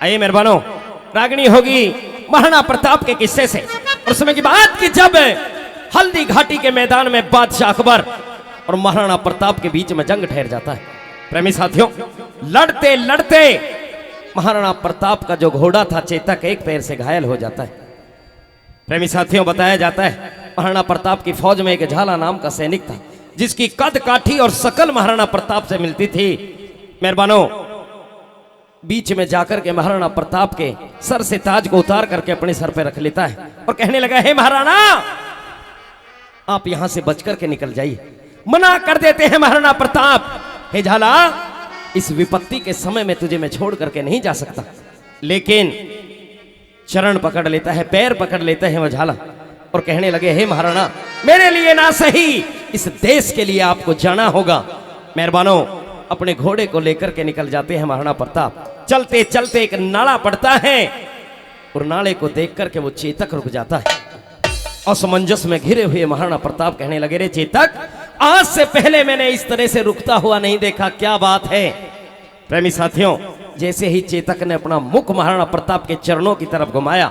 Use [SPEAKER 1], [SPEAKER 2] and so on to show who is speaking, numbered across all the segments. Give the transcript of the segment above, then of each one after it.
[SPEAKER 1] आइए मेहरबानों, रागनी होगी महाराणा प्रताप के किस्से से। और समय की बात कि जब हल्दी घाटी के मैदान में बादशाह अकबर और महाराणा प्रताप के बीच में जंग ठहर जाता है। प्रेमी साथियों, लड़ते लड़ते महाराणा प्रताप का जो घोड़ा था चेतक एक पैर से घायल हो जाता है। प्रेमी साथियों, बताया जाता है महाराणा प्रताप की फौज में एक झाला नाम का सैनिक था जिसकी कद काठी और शकल महाराणा प्रताप से मिलती थी। मेहरबानों, बीच में जाकर के महाराणा प्रताप के सर से ताज को उतार करके अपने सर पे रख लेता है और कहने लगा, हे महाराणा, आप यहां से बचकर के निकल जाइए। मना कर देते हैं महाराणा प्रताप, हे झाला, इस विपत्ति के समय में तुझे मैं छोड़ करके नहीं जा सकता। लेकिन चरण पकड़ लेता है, पैर पकड़ लेता है वह झाला और कहने लगे, हे महाराणा, मेरे लिए ना सही इस देश के लिए आपको जाना होगा। मेहरबानों, अपने घोड़े को लेकर के निकल जाते हैं महाराणा प्रताप। चलते चलते एक नाला पड़ता है और नाले को देख करके वो चेतक रुक जाता है। असमंजस में घिरे हुए महाराणा प्रताप कहने लगे, रे चेतक, आज से पहले मैंने इस तरह से रुकता हुआ नहीं देखा, क्या बात है। प्रेमी साथियों, जैसे ही चेतक ने अपना मुख महाराणा प्रताप के चरणों की तरफ घुमाया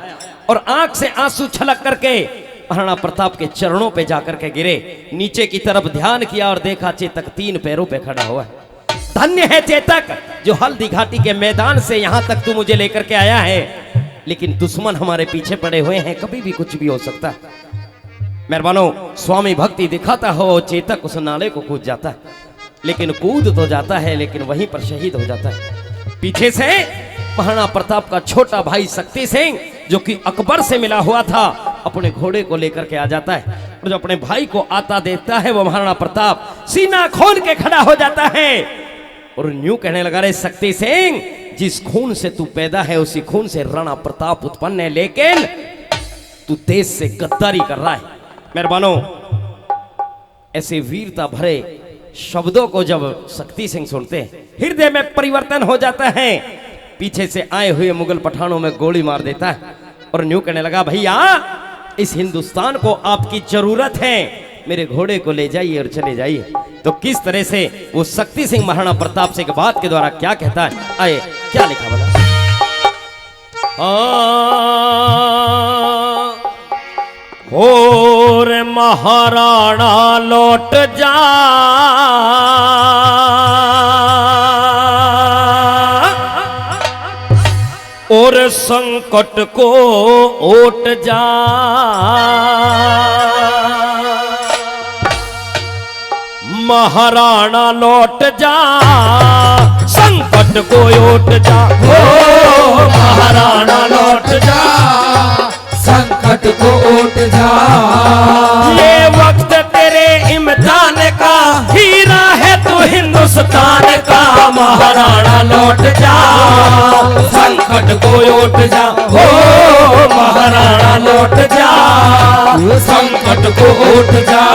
[SPEAKER 1] और आंख से आंसू छलक करके महाराणा प्रताप के चरणों पे जाकर के गिरे, नीचे की तरफ ध्यान किया और देखा चेतक 3 पैरों पे खड़ा हुआ है। धन्य है चेतक, जो हल्दी घाटी के मैदान से यहां तक तू मुझे लेकर के आया है, लेकिन दुश्मन हमारे पीछे पड़े हुए हैं, कभी भी कुछ भी हो सकता है। मेहरबानों, स्वामी भक्ति दिखाता हो चेतक उस नाले को कूद जाता है, लेकिन कूद तो जाता है लेकिन वहीं पर शहीद हो जाता है। पीछे से महाराणा प्रताप का छोटा भाई शक्ति सिंह, जो कि अकबर से मिला हुआ था, अपने घोड़े को लेकर के आ जाता है और जो अपने भाई को आता देता है वो महाराणा प्रताप सीना खोल के खड़ा हो जाता है और न्यू कहने लगा, रे शक्ति सिंह, जिस खून से तू पैदा है उसी खून से राणा प्रताप उत्पन्न है, लेकिन तू देश से गद्दारी कर रहा है। मेहरबानों, ऐसे वीरता भरे शब्दों को जब शक्ति सिंह सुनते हैं, हृदय में परिवर्तन हो जाता है। पीछे से आए हुए मुगल पठानों में गोली मार देता है और न्यू कहने लगा, भैया, इस हिंदुस्तान को आपकी जरूरत है, मेरे घोड़े को ले जाइए और चले जाइए। तो किस तरह से वो शक्ति सिंह महाराणा प्रताप से बात के द्वारा क्या कहता है, आए क्या लिखा बता। और महाराणा लौट जा, और संकट को ओट जा, महाराणा लौट जा, संकट को ओट जा,
[SPEAKER 2] ओ महाराणा लौट जा, संकट को ओट जा।
[SPEAKER 1] ये वक्त तेरे इम्तिहान का, हीरा है तू हिंदुस्तान का, महाराणा लौट जा, संकट को ओट जा,
[SPEAKER 2] ओ महाराणा लौट जा, संकट को ओट जा।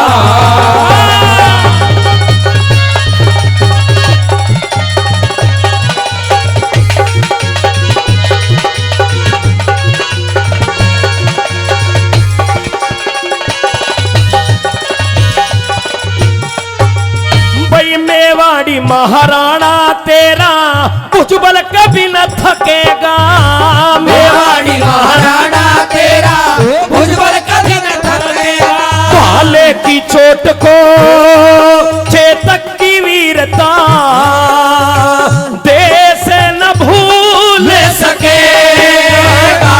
[SPEAKER 1] मेवाड़ी महाराणा तेरा भुजबल कभी न थकेगा,
[SPEAKER 2] मेवाड़ी महाराणा तेरा भुजबल कभी न थकेगा।
[SPEAKER 1] भाले की चोट को चेतक की वीरता, देश न भूल
[SPEAKER 2] सकेगा।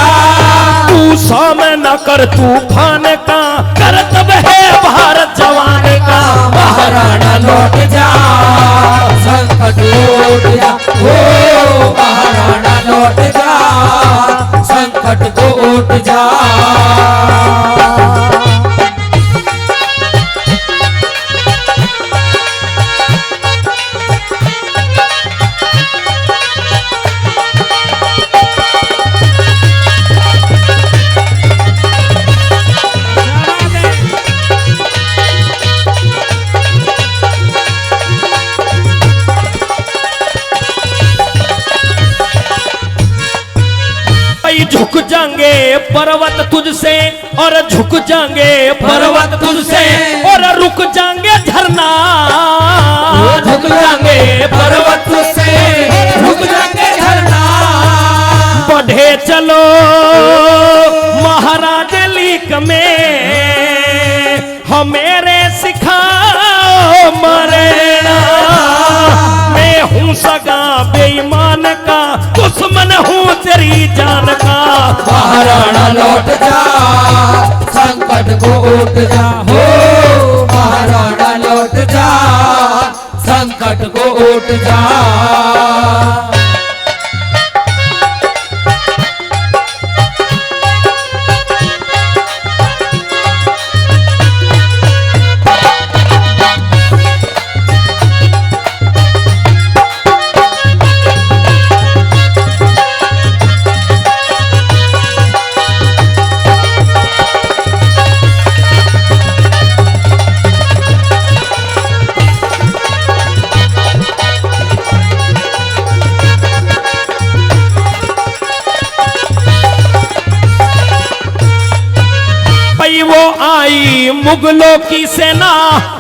[SPEAKER 1] तू सामना कर तूफान का, कर्तव्य है भारत जवान का,
[SPEAKER 2] महाराणा लौट जा, संकट ओट जा, ओ महाराणा लौट जा, संकट को ओट जा।
[SPEAKER 1] झुक जाएंगे पर्वत तुझसे और झुक जाएंगे पर्वत तुझसे और रुक जाएंगे झरना,
[SPEAKER 2] झुक जाएंगे पर्वत तुझसे रुक जाएंगे झरना।
[SPEAKER 1] बढ़े चलो महाराज लीक में, हो मेरे सिखाओ मरना। मैं हूँ सगा बेईमान का, दुश्मन हूँ तेरी जान का।
[SPEAKER 2] महाराणा लौट जा, संकट को उठ जा, हो महाराणा लौट जा, संकट को उठ जा।
[SPEAKER 1] वो आई मुगलों की सेना,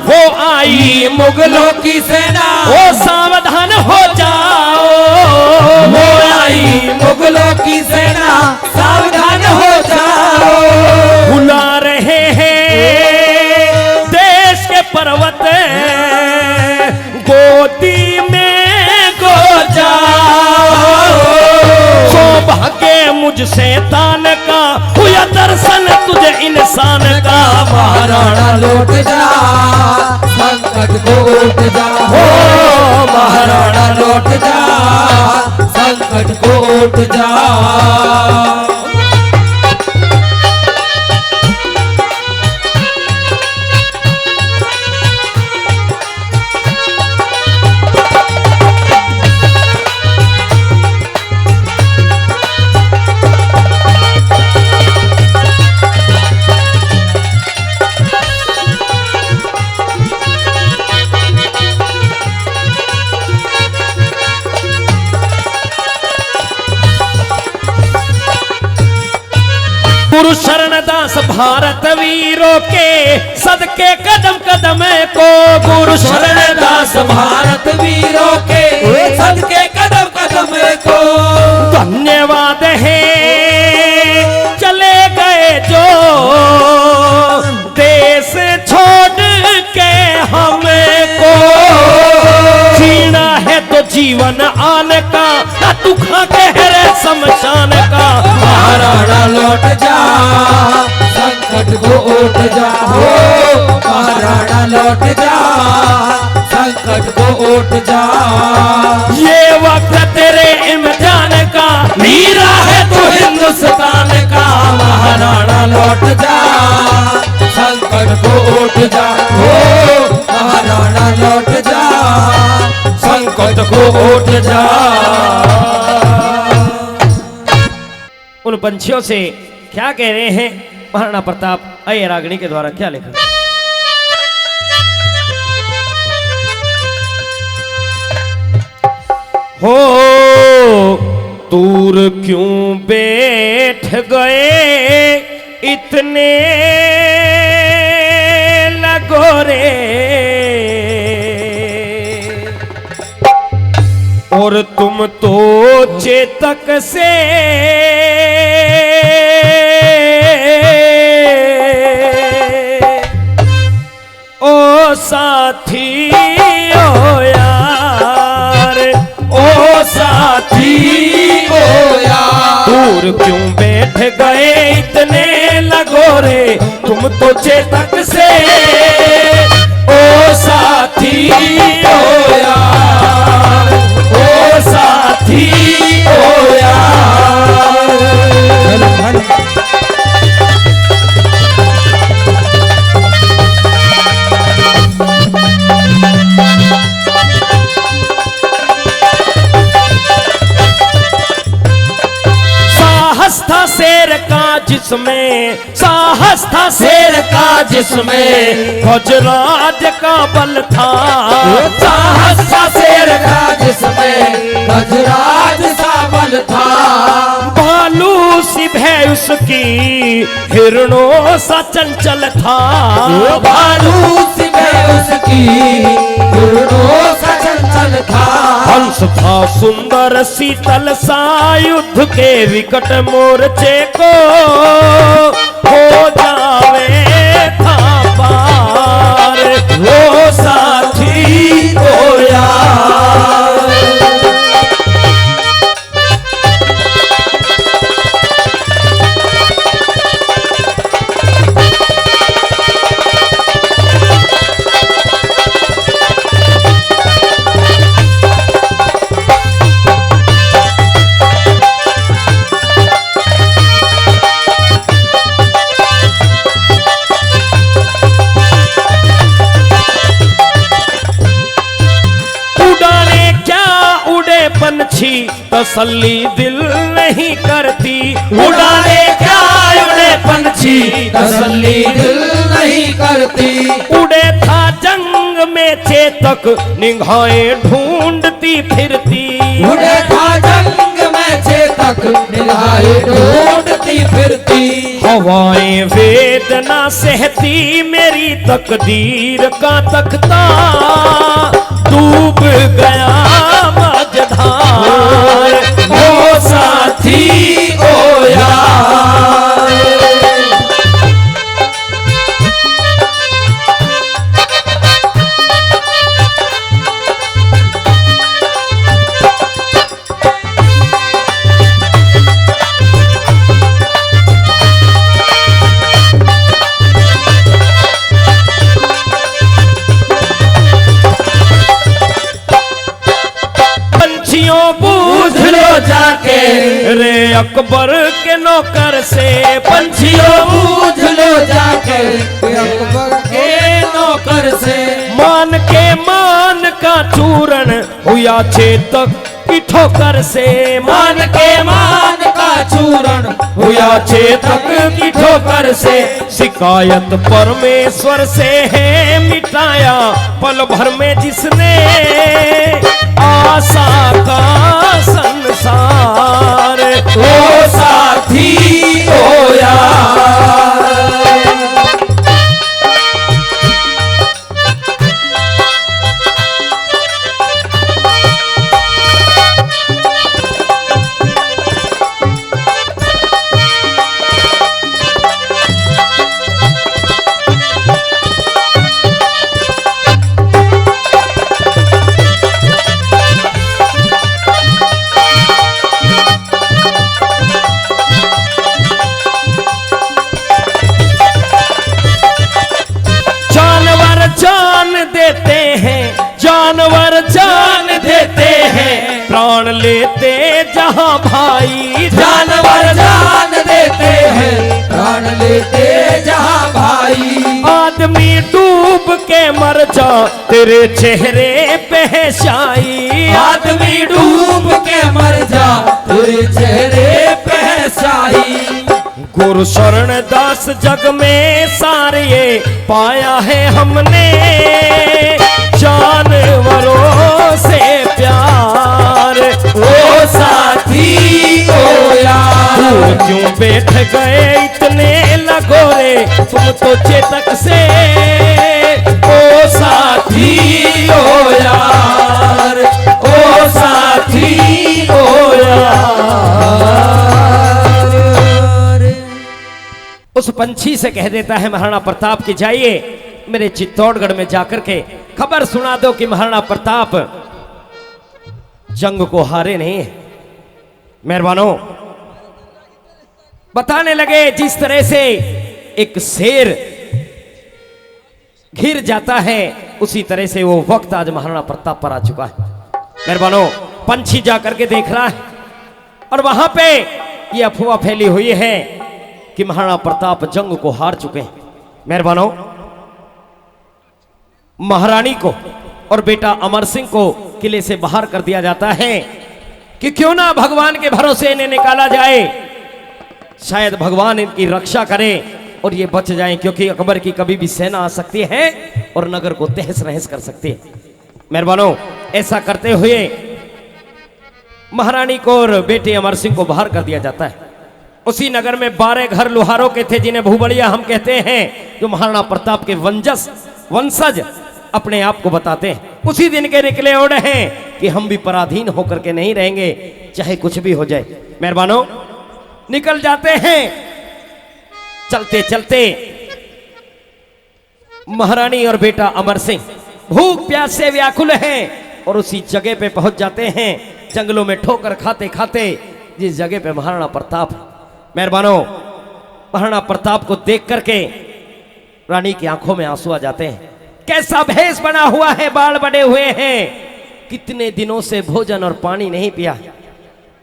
[SPEAKER 1] वो आई
[SPEAKER 2] मुगलों की सेना,
[SPEAKER 1] वो सावधान हो जाओ।
[SPEAKER 2] वो आई मुगलों की सेना, सावधान हो जाओ।
[SPEAKER 1] बुला रहे हैं देश के पर्वत, गोदी में गो जाओ। सौभाग्य मुझसे तान का, हुआ दर्शन तुझे इंसान का।
[SPEAKER 2] महाराणा लौट जा, संकट को उठ जा, हो महाराणा लौट जा, संकट को उठ जा।
[SPEAKER 1] गुरु शरणदास भारत वीरों के सदके कदम कदम को। गुरु
[SPEAKER 2] शरणदास भारत वीरों के सदके कदम कदम को।
[SPEAKER 1] धन्यवाद है चले गए जो देश छोड़ के हमको। जीना है तो जीवन आने का, ना तू खा के है शमशान का।
[SPEAKER 2] महाराणा लौट जा, संकट को उठ जा, हो महाराणा लौट जा, संकट को उठ जा।
[SPEAKER 1] ये वक्त तेरे इम्तिहान का, वीरा है तो हिंदुस्तान का।
[SPEAKER 2] महाराणा लौट जा, संकट को उठ जा, हो महाराणा लौट जा, संकट को उठ जा।
[SPEAKER 1] उन पंछियों से क्या कह रहे हैं महाराणा प्रताप? आइए रागिनी के द्वारा क्या लिखा। हो दूर क्यों बैठ गए इतने लगोरे, और तुम तो चेतक से ओ साथी ओ यार,
[SPEAKER 2] ओ साथी ओ यार।
[SPEAKER 1] दूर क्यों बैठ गए इतने लगोरे, तुम तो चेतक से ओ साथी ओ यार, ओ साथी ओ यार। साहस था शेर का जिसमें, साहस था शेर का जिसमें, गजराज का बल था।
[SPEAKER 2] साहस था शेर का जिसमें, गजराज सा बल था।
[SPEAKER 1] भालू सी भय उसकी, हिरणों सा चंचल था।
[SPEAKER 2] भालू सी भय उसकी, हिरणों सा चंचल चल था।
[SPEAKER 1] हंस था सुंदर शीतल सा युद्ध के विकट मोर्चे को हो जावे था पार
[SPEAKER 2] वो साथी ओ यार।
[SPEAKER 1] पंछी तसल्ली दिल नहीं करती।
[SPEAKER 2] उड़ाने क्या उड़े पंछी तसल्ली दिल नहीं करती।
[SPEAKER 1] उड़े था जंग में चेतक निगाहें ढूंढती फिरती।
[SPEAKER 2] उड़े था जंग में चेतक निगाहें ढूंढती फिरती।
[SPEAKER 1] हवाएं वेदना सहती मेरी तकदीर का तख्ता डूब गया मझधार
[SPEAKER 2] ओ साथी ओ यार।
[SPEAKER 1] बूझ लो जाके रे अकबर के नौकर से।
[SPEAKER 2] पंछियों बूझ लो जाके अकबर के नौकर से।
[SPEAKER 1] मान का चूरण हुआ चेतक की ठोकर से।
[SPEAKER 2] मान का चूरण हुआ चेतक की ठोकर से।
[SPEAKER 1] शिकायत परमेश्वर से है मिटाया पल भर में जिसने आशा का संसार
[SPEAKER 2] ओ साथी ओ यार।
[SPEAKER 1] जानवर जान देते हैं प्राण लेते जहां भाई।
[SPEAKER 2] जानवर जान देते हैं प्राण लेते जहां भाई।
[SPEAKER 1] आदमी डूब के मर जा तेरे चेहरे पे है शाही।
[SPEAKER 2] आदमी डूब के मर जा तेरे चेहरे पे है शाही।
[SPEAKER 1] गुरु शरण दास जग में सारे पाया है हमने जानवरों से प्यार।
[SPEAKER 2] ओ साथी ओ यार।
[SPEAKER 1] क्यों बैठ गए इतने लगोरे तुम तो चेतक से।
[SPEAKER 2] ओ साथी ओ यार। ओ साथी ओ यार।
[SPEAKER 1] उस पंछी से कह देता है महाराणा प्रताप की जाइए मेरे चित्तौड़गढ़ में जाकर के खबर सुना दो कि महाराणा प्रताप जंग को हारे नहीं है। मेहरबानों बताने लगे जिस तरह से एक शेर घिर जाता है उसी तरह से वो वक्त आज महाराणा प्रताप पर आ चुका है। मेहरबानों पंछी जाकर के देख रहा है और वहां पे ये अफवाह फैली हुई है कि महाराणा प्रताप जंग को हार चुके हैं। मेहरबानों महारानी को और बेटा अमर सिंह को किले से बाहर कर दिया जाता है कि क्यों ना भगवान के भरोसे इन्हें निकाला जाए, शायद भगवान इनकी रक्षा करे और ये बच जाएं, क्योंकि अकबर की कभी भी सेना आ सकती है और नगर को तहस नहस कर सकती है। मेहरबानों ऐसा करते हुए महारानी को और बेटे अमर सिंह को बाहर कर दिया जाता है। उसी नगर में 12 घर लोहारों के थे जिन्हें भूबड़िया हम कहते हैं, जो महाराणा प्रताप के वंशज अपने आप को बताते हैं। उसी दिन के निकले उड़े हैं कि हम भी पराधीन होकर के नहीं रहेंगे, चाहे कुछ भी हो जाए। मेहरबानों, निकल जाते हैं। चलते चलते महारानी और बेटा अमर सिंह भूख प्यास से व्याकुल हैं और उसी जगह पे पहुंच जाते हैं, जंगलों में ठोकर खाते खाते, जिस जगह पे महाराणा प्रताप। मेहरबानों, महाराणा प्रताप को देख करके रानी की आंखों में आंसू आ जाते हैं। कैसा भेष बना हुआ है, बाल बड़े हुए हैं, कितने दिनों से भोजन और पानी नहीं पिया।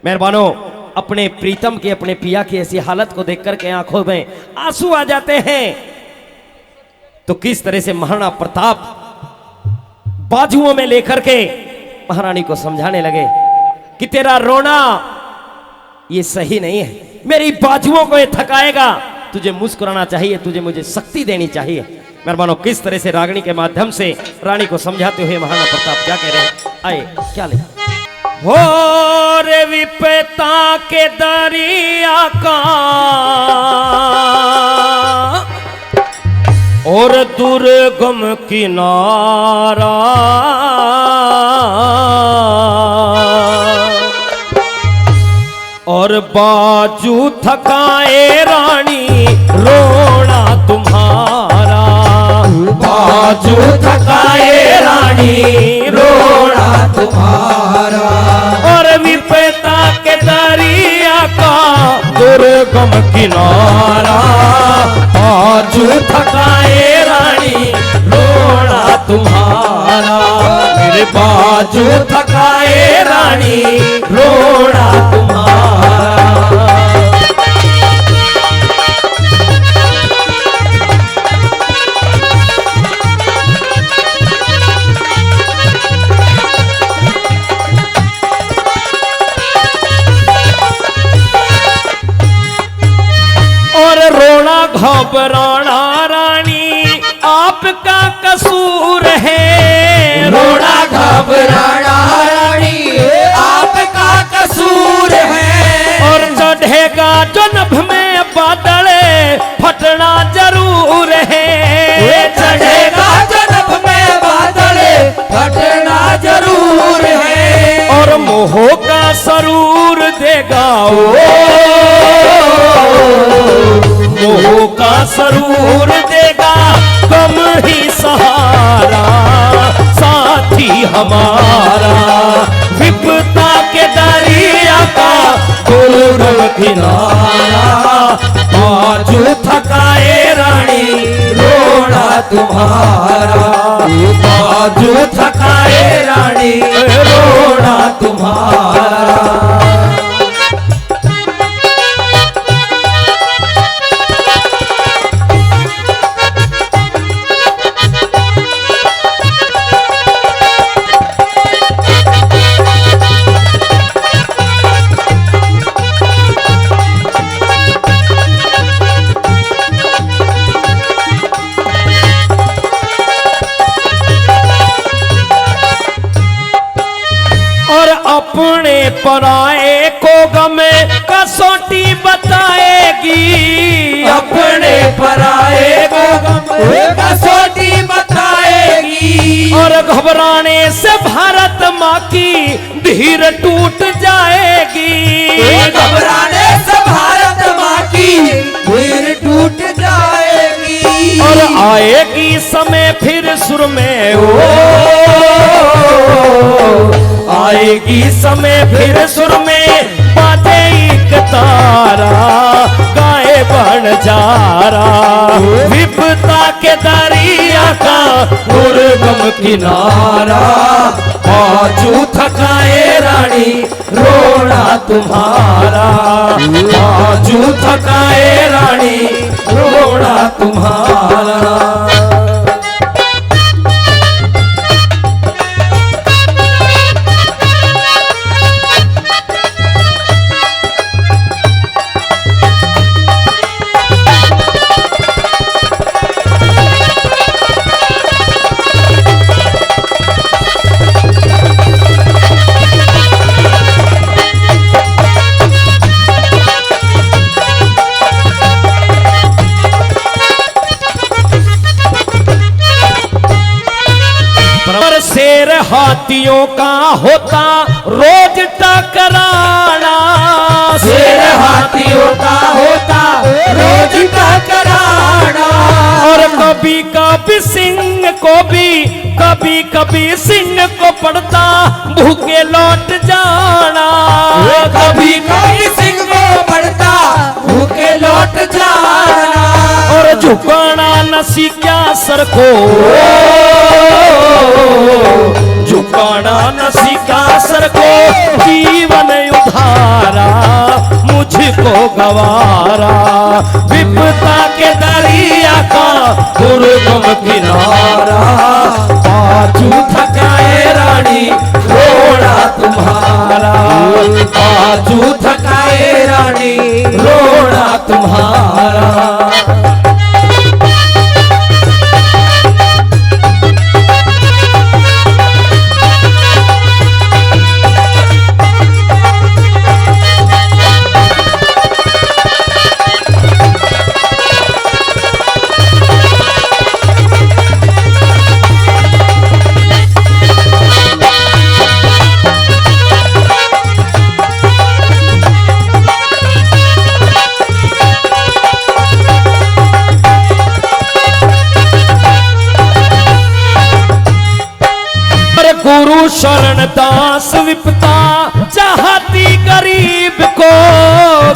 [SPEAKER 1] मेहरबानों, अपने प्रीतम की, अपने पिया की ऐसी हालत को देख करके आंखों में आंसू आ जाते हैं। तो किस तरह से महाराणा प्रताप बाजुओं में लेकर के महारानी को समझाने लगे कि तेरा रोना ये सही नहीं है, मेरी बाजुओं को ये थकाएगा, तुझे मुस्कुराना चाहिए, तुझे मुझे शक्ति देनी चाहिए। मेहरबानों, किस तरह से रागिनी के माध्यम से रानी को समझाते हुए महाराणा प्रताप क्या कह रहे हैं, आए क्या ले। हो रे विपता के दरिया का और दुर्गम किनारा, और बाजू थकाए रानी रोना तुम्हारा,
[SPEAKER 2] बाजू थकाए रानी रोना तुम्हारा,
[SPEAKER 1] और विपता के दरिया का दुर्गम किनारा,
[SPEAKER 2] बाजू थकाए रानी रोना तुम्हारा, मेरे बाजू थकाए रानी रोना तुम्हारा।
[SPEAKER 1] और रोना घबराना रानी आपका कसूर है,
[SPEAKER 2] रोना घबराना रानी आपका कसूर है,
[SPEAKER 1] और चढ़ेगा जो नभ में बादल फटना जरूर है,
[SPEAKER 2] चढ़ेगा जन्म में बादल फटना जरूर है,
[SPEAKER 1] और मोह का सरूर देगा मोह का सरूर देगा गम ही सहारा, साथी हमारा, विपता के दरिया का दुर्गम किनारा,
[SPEAKER 2] बाजू थकाए रानी रोना तुम्हारा, बाजू थकाए रानी रोना तुम्हारा।
[SPEAKER 1] अपने पराए को गमे कसौटी बताएगी,
[SPEAKER 2] अपने पराए को कसौटी बताएगी,
[SPEAKER 1] और घबराने से भारत माँ की धीर टूट जाएगी,
[SPEAKER 2] घबराने से भारत माँ की धीर टूट जाएगी,
[SPEAKER 1] और आएगी समय फिर सुर में आएगी समय फिर सुर में बाजे एक तारा, गाए बंजारा, विपता के दरिया का दुर्गम किनारा,
[SPEAKER 2] बाजू थकाए रानी रोना तुम्हारा, बाजू थकाए रानी रोना तुम्हारा।
[SPEAKER 1] हाथियों का होता रोज टकराना,
[SPEAKER 2] शेर हाथियों का होता रोज टकराना,
[SPEAKER 1] और कभी कभी सिंह को भी, कभी कभी सिंह को पड़ता भूखे लौट जाना,
[SPEAKER 2] कभी कभी सिंह को पड़ता भूखे लौट जाना,
[SPEAKER 1] और झुकाना न सीखा सर को, झुकाना न सीखा सर को, जीवन उधारा मुझको गवारा, विपदा के दरिया का दुर्गम किनारा, बाजू थकाए रानी रोड़ा तुम्हारा, बाजू थकाए रानी रोड़ा तुम्हारा। गुरु शरण दास विपता चाहती गरीब को,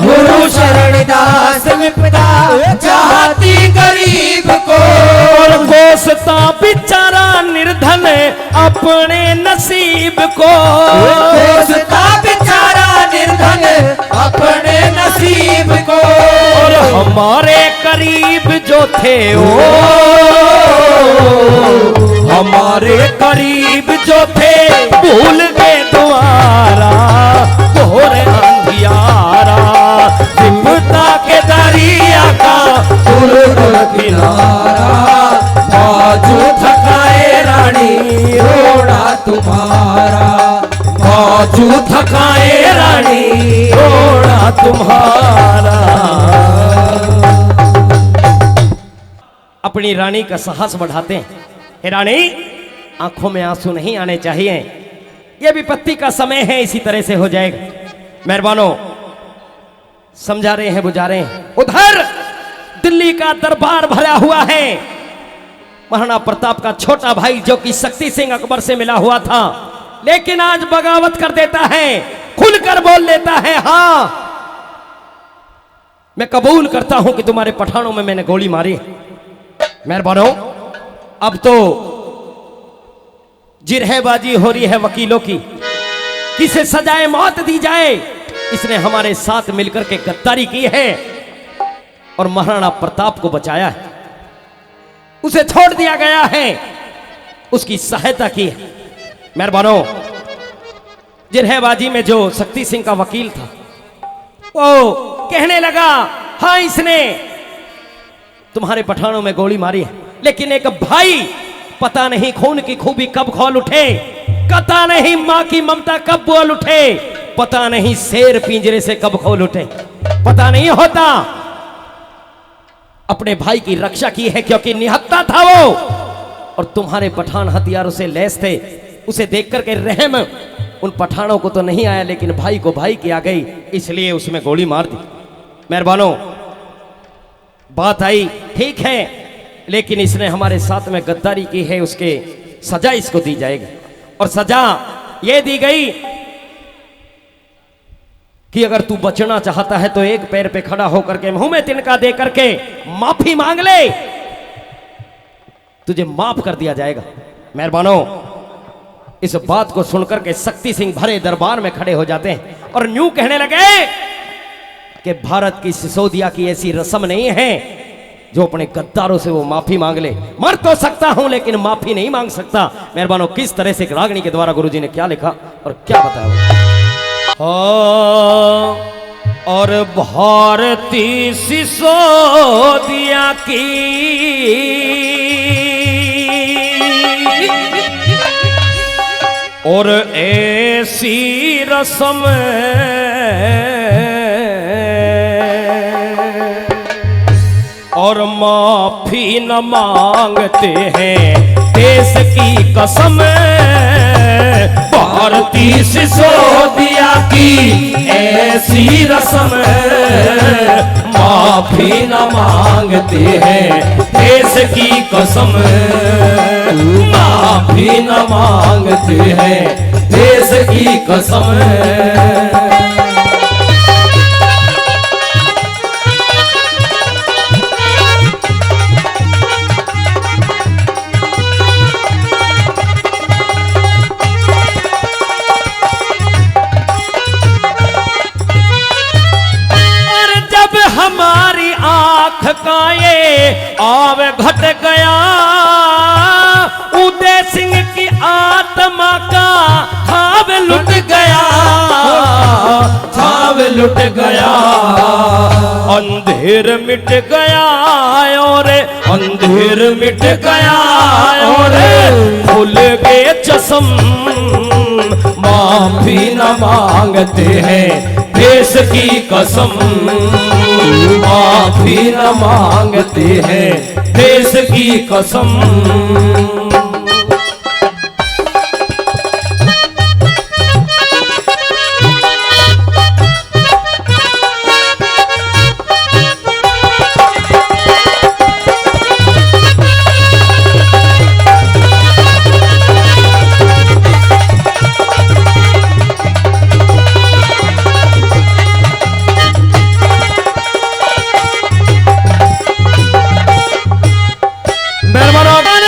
[SPEAKER 2] गुरु शरण दास विपदा चाहती गरीब को,
[SPEAKER 1] और कोसता बेचारा निर्धन अपने नसीब को,
[SPEAKER 2] कोसता बेचारा निर्धन अपने नसीब को,
[SPEAKER 1] और हमारे करीब जो थे ओ, हमारे करीब जो थे भूल गए द्वारा, घोर अंधियारा, विपदा के दरिया का दुर्गम किनारा, बाजू थकाए रानी रोड़ा तुम्हारा, बाजू थकाए रानी रोड़ा तुम्हारा। अपनी रानी का साहस बढ़ाते हैं। हे रानी, आंखों में आंसू नहीं आने चाहिए, यह विपत्ति का समय है, इसी तरह से हो जाएगा। मेहरबानो, समझा रहे हैं, बुझा रहे हैं। उधर दिल्ली का दरबार भरा हुआ है। महाराणा प्रताप का छोटा भाई जो कि शक्ति सिंह अकबर से मिला हुआ था, लेकिन आज बगावत कर देता है, खुलकर बोल देता है, हाँ मैं कबूल करता हूं कि तुम्हारे पठानों में मैंने गोली मारी। मेहरबानो, अब तो जिरहबाजी हो रही है वकीलों की, किसे सजाए मौत दी जाए। इसने हमारे साथ मिलकर के गद्दारी की है और महाराणा प्रताप को बचाया है, उसे छोड़ दिया गया है, उसकी सहायता की है। मेहरबानो, जिरहबाजी में जो शक्ति सिंह का वकील था वो कहने लगा, हाँ इसने तुम्हारे पठानों में गोली मारी है, लेकिन एक भाई, पता नहीं खून की खूबी कब खोल उठे, पता नहीं मां की ममता कब बोल उठे, पता नहीं शेर पिंजरे से कब खोल उठे, पता नहीं होता। अपने भाई की रक्षा की है क्योंकि निहत्था था वो, और तुम्हारे पठान हथियारों से लैस थे। उसे देख करके रहम उन पठानों को तो नहीं आया, लेकिन भाई को भाई की आ गई, इसलिए उसमें गोली मार दी। मेहरबानो, बात आई ठीक है, लेकिन इसने हमारे साथ में गद्दारी की है, उसके सजा इसको दी जाएगी। और सजा ये दी गई कि अगर तू बचना चाहता है तो एक पैर पे खड़ा होकर के मुंह में तिनका दे करके माफी मांग ले, तुझे माफ कर दिया जाएगा। मेहरबानो, इस बात को सुनकर के शक्ति सिंह भरे दरबार में खड़े हो जाते हैं और न्यू कहने लगे कि भारत की सिसोदिया की ऐसी रस्म नहीं है जो अपने गद्दारों से वो माफी मांग ले। मर तो सकता हूं लेकिन माफी नहीं मांग सकता। मेहरबानो, किस तरह से रागनी के द्वारा गुरुजी ने क्या लिखा और क्या बताया। और भारती सिसोदिया की और ऐसी रस्म और माफी न मांगते हैं देश की कसम भारतीय सिसोदिया की ऐसी रस्म माफी न मांगते हैं देश की कसम माफी न मांगते हैं देश की कसम। हमारी आंख का ये आव घट गया उदय सिंह की आत्मा का खाब लुट गया खाब लुट गया अंधेर मिट गया और अंधेर मिट गया और खुल गए चश्म माफी न मांगते हैं देश की कसम माफी न मांगते हैं देश की कसम।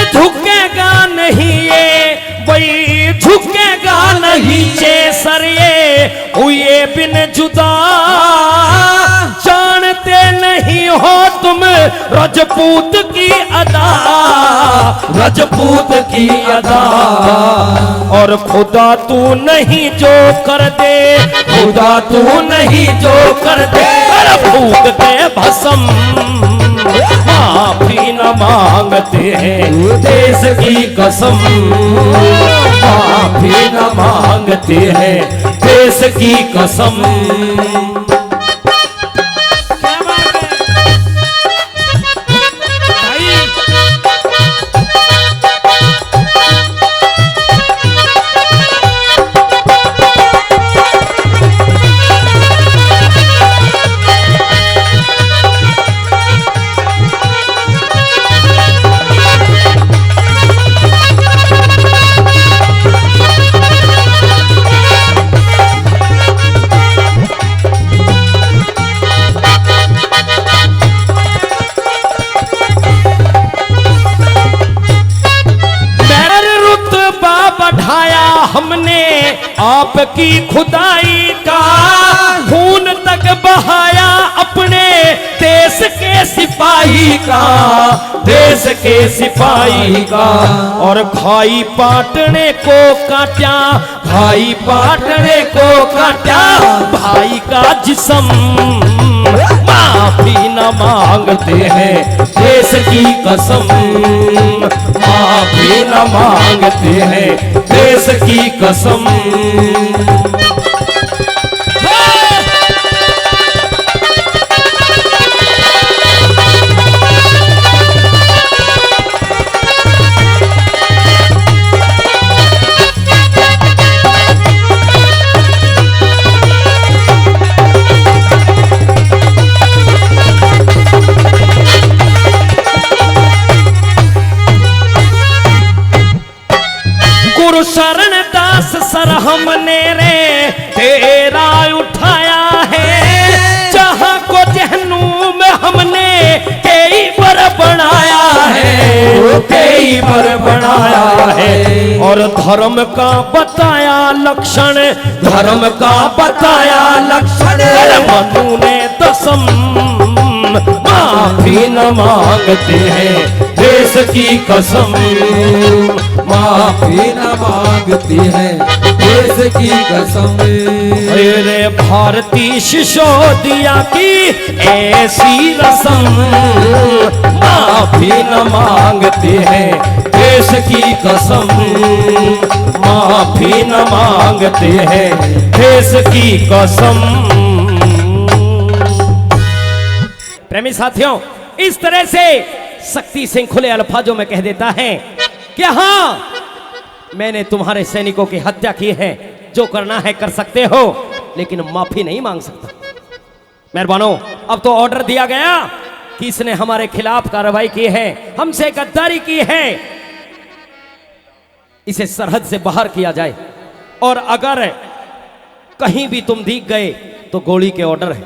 [SPEAKER 1] झुकेगा नहीं ये वही झुकेगा नहीं चेसर ये हुए बिन जुदा जानते नहीं हो तुम रजपूत की अदा रजपूत की अदा और खुदा तू नहीं जो कर दे खुदा तू नहीं जो कर दे फूक के भस्म माफी न मांगते हैं देश की कसम माफी न मांगते हैं देश की कसम।
[SPEAKER 2] क्या बात है
[SPEAKER 1] बढ़ाया हमने आपकी खुदाई का खून तक बहाया अपने देश के सिपाही का देश के सिपाही का और खाई पाटने को काटा खाई पाटने को काटा भाई का जिस्म माफी न मांगते हैं देश की कसम माफी न मांगते हैं देश की कसम। गुरु शरण दास सर हमने रे तेरा उठाया है जहां को जहन्नुम हमने कई बार बनाया है कई बार बनाया है और धर्म का बताया लक्षण धर्म का बताया लक्षण मनु ने दसम माफी न मांगते हैं देश की कसम
[SPEAKER 2] माफी न मांगती है देश की कसम।
[SPEAKER 1] अरे भारतीय सिसोदिया की ऐसी रस्म माफी न मांगते हैं देश की कसम माफी न मांगते हैं देश की कसम। प्रेमी साथियों, इस तरह से शक्ति सिंह खुले अल्फाजों में कह देता है कि हाँ, मैंने तुम्हारे सैनिकों की हत्या की है, जो करना है कर सकते हो, लेकिन माफी नहीं मांग सकता। मेहरबानो, अब तो ऑर्डर दिया गया कि इसने हमारे खिलाफ कार्रवाई की है, हमसे गद्दारी की है, इसे सरहद से बाहर किया जाए, और अगर कहीं भी तुम दिख गए तो गोली के ऑर्डर है।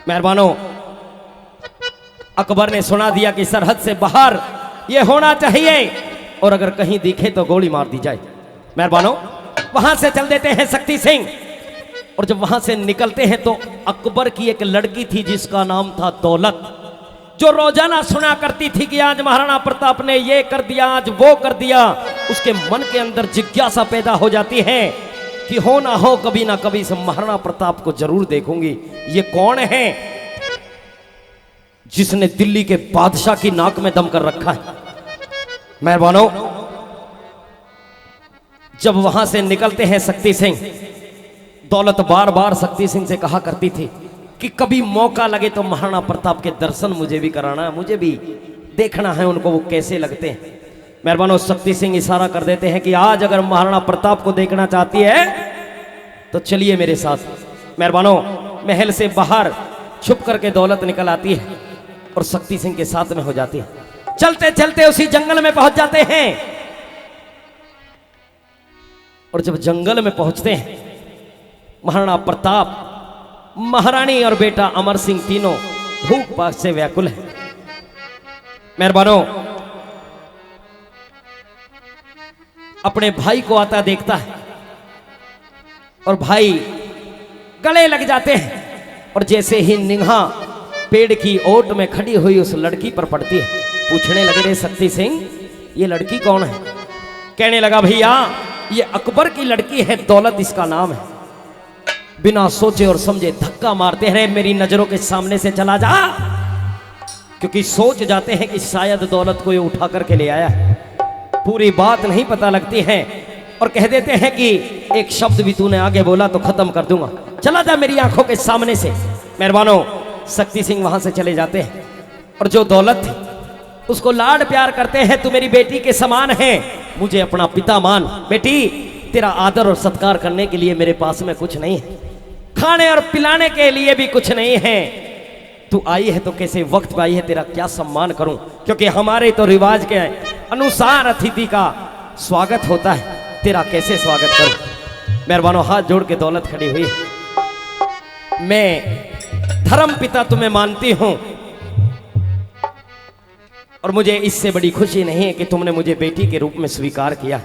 [SPEAKER 1] मेहरबानो, अकबर ने सुना दिया कि सरहद से बाहर यह होना चाहिए, और अगर कहीं दिखे तो गोली मार दी जाए। मेहरबानो, वहां से चल देते हैं शक्ति सिंह, और जब वहां से निकलते हैं तो अकबर की एक लड़की थी जिसका नाम था दौलत, जो रोजाना सुना करती थी कि आज महाराणा प्रताप ने ये कर दिया, आज वो कर दिया। उसके मन के अंदर जिज्ञासा पैदा हो जाती है कि हो ना हो कभी ना कभी से महाराणा प्रताप को जरूर देखूंगी। ये कौन है जिसने दिल्ली के बादशाह की नाक में दम कर रखा है? मेहरबानो, जब वहां से निकलते हैं शक्ति सिंह, दौलत बार बार शक्ति सिंह से कहा करती थी कि कभी मौका लगे तो महाराणा प्रताप के दर्शन मुझे भी कराना है, मुझे भी देखना है उनको, वो कैसे लगते हैं। मेहरबानो, शक्ति सिंह इशारा कर देते हैं कि आज अगर महाराणा प्रताप को देखना चाहती है तो चलिए मेरे साथ। मेहरबानो, महल से बाहर छुप करके दौलत निकल आती है और शक्ति सिंह के साथ में हो जाती है। चलते चलते उसी जंगल में पहुंच जाते हैं, और जब जंगल में पहुंचते हैं, महाराणा प्रताप, महारानी और बेटा अमर सिंह तीनों भूख प्यास से व्याकुल है। मेहरबानो, अपने भाई को आता देखता है, और भाई गले लग जाते हैं, और जैसे ही निगाह पेड़ की ओट में खड़ी हुई उस लड़की पर पड़ती है, पूछने लगे, रे शक्ति सिंह, ये लड़की कौन है? कहने लगा, भैया ये अकबर की लड़की है, दौलत इसका नाम है। बिना सोचे और समझे धक्का मारते हैं, मेरी नजरों के सामने से चला जा, क्योंकि सोच जाते हैं कि शायद दौलत को ये उठा करके ले आया है। पूरी बात नहीं पता लगती है, और कह देते हैं कि एक शब्द भी तूने आगे बोला तो खत्म कर दूंगा, चला जा मेरी आंखों के सामने से। मेहरबानो, शक्ति सिंह वहां से चले जाते हैं, और जो दौलत थी उसको लाड प्यार करते हैं, तू मेरी बेटी के समान है, मुझे अपना पिता मान। बेटी, तेरा आदर और सत्कार करने के लिए मेरे पास में कुछ नहीं है, खाने और पिलाने के लिए भी कुछ नहीं है, तू आई है तो कैसे वक्त पे आई है, तेरा क्या सम्मान करूं, क्योंकि हमारे तो रिवाज के अनुसार अतिथि का स्वागत होता है, तेरा कैसे स्वागत करूं। मेहरबानो, हाथ जोड़ के दौलत खड़ी हुई, मैं धर्म पिता तुम्हें मानती हूं, और मुझे इससे बड़ी खुशी नहीं है कि तुमने मुझे बेटी के रूप में स्वीकार किया।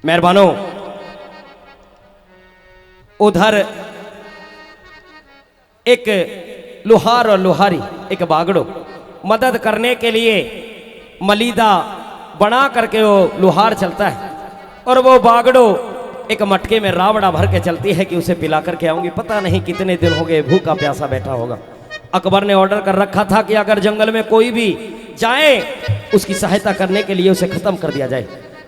[SPEAKER 1] मेहरबानो, उधर एक लोहार और लोहारी, एक बागड़ो, मदद करने के लिए मलीदा बना करके वो लोहार चलता है, और वो बागड़ो एक मटके में रावड़ा भर के चलती है कि उसे पिला करके आऊंगी। पता नहीं कितने दिन हो गए भूखा प्यासा बैठा होगा। अकबर ने ऑर्डर कर रखा था कि अगर जंगल में कोई भी जाए उसकी सहायता करने के लिए उसे खत्म कर दिया जाए।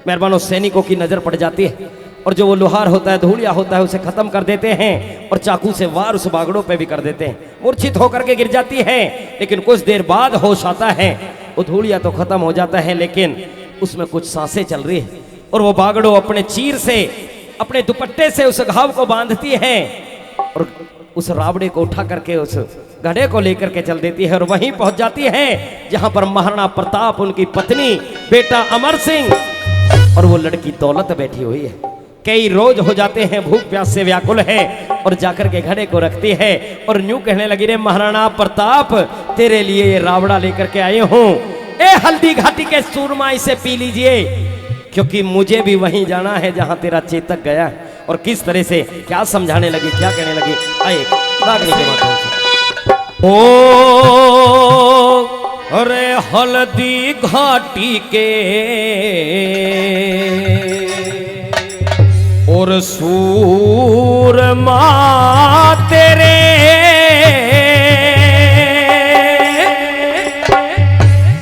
[SPEAKER 1] मेहरबानो, सैनिकों की नजर पड़ जाती है, और जो वो लोहार होता है, धूलिया होता है, उसे खत्म कर देते हैं, और चाकू से वार उस बागड़ों पे भी कर देते हैं। मूर्छित होकर के गिर जाती है, लेकिन कुछ देर बाद होश आता है। वो धूलिया तो खत्म हो जाता है, लेकिन उसमें कुछ सांसें चल रही है, और वो बागड़ो अपने चीर से, अपने दुपट्टे से उस घाव को बांधती है, और उस रावड़े को उठा करके उस गधे को लेकर के चल देती है, और वहीं पहुंच जाती है जहां पर महाराणा प्रताप, उनकी पत्नी, बेटा अमर सिंह और वो लड़की दौलत बैठी हुई है। कई रोज हो जाते हैं, भूख प्यास से व्याकुल है, और जाकर के घड़े को रखती है, और यूं कहने लगी, रे महाराणा प्रताप, तेरे लिए ये रावड़ा लेकर के आए हूं, ए हल्दी घाटी के सूरमा, इसे पी लीजिए, क्योंकि मुझे भी वहीं जाना है जहां तेरा चेतक गया। और किस तरह से क्या समझाने लगी, क्या कहने लगी, आइए रागनी के माध्यम से। ओ अरे हल्दी घाटी के और सूरमा तेरे,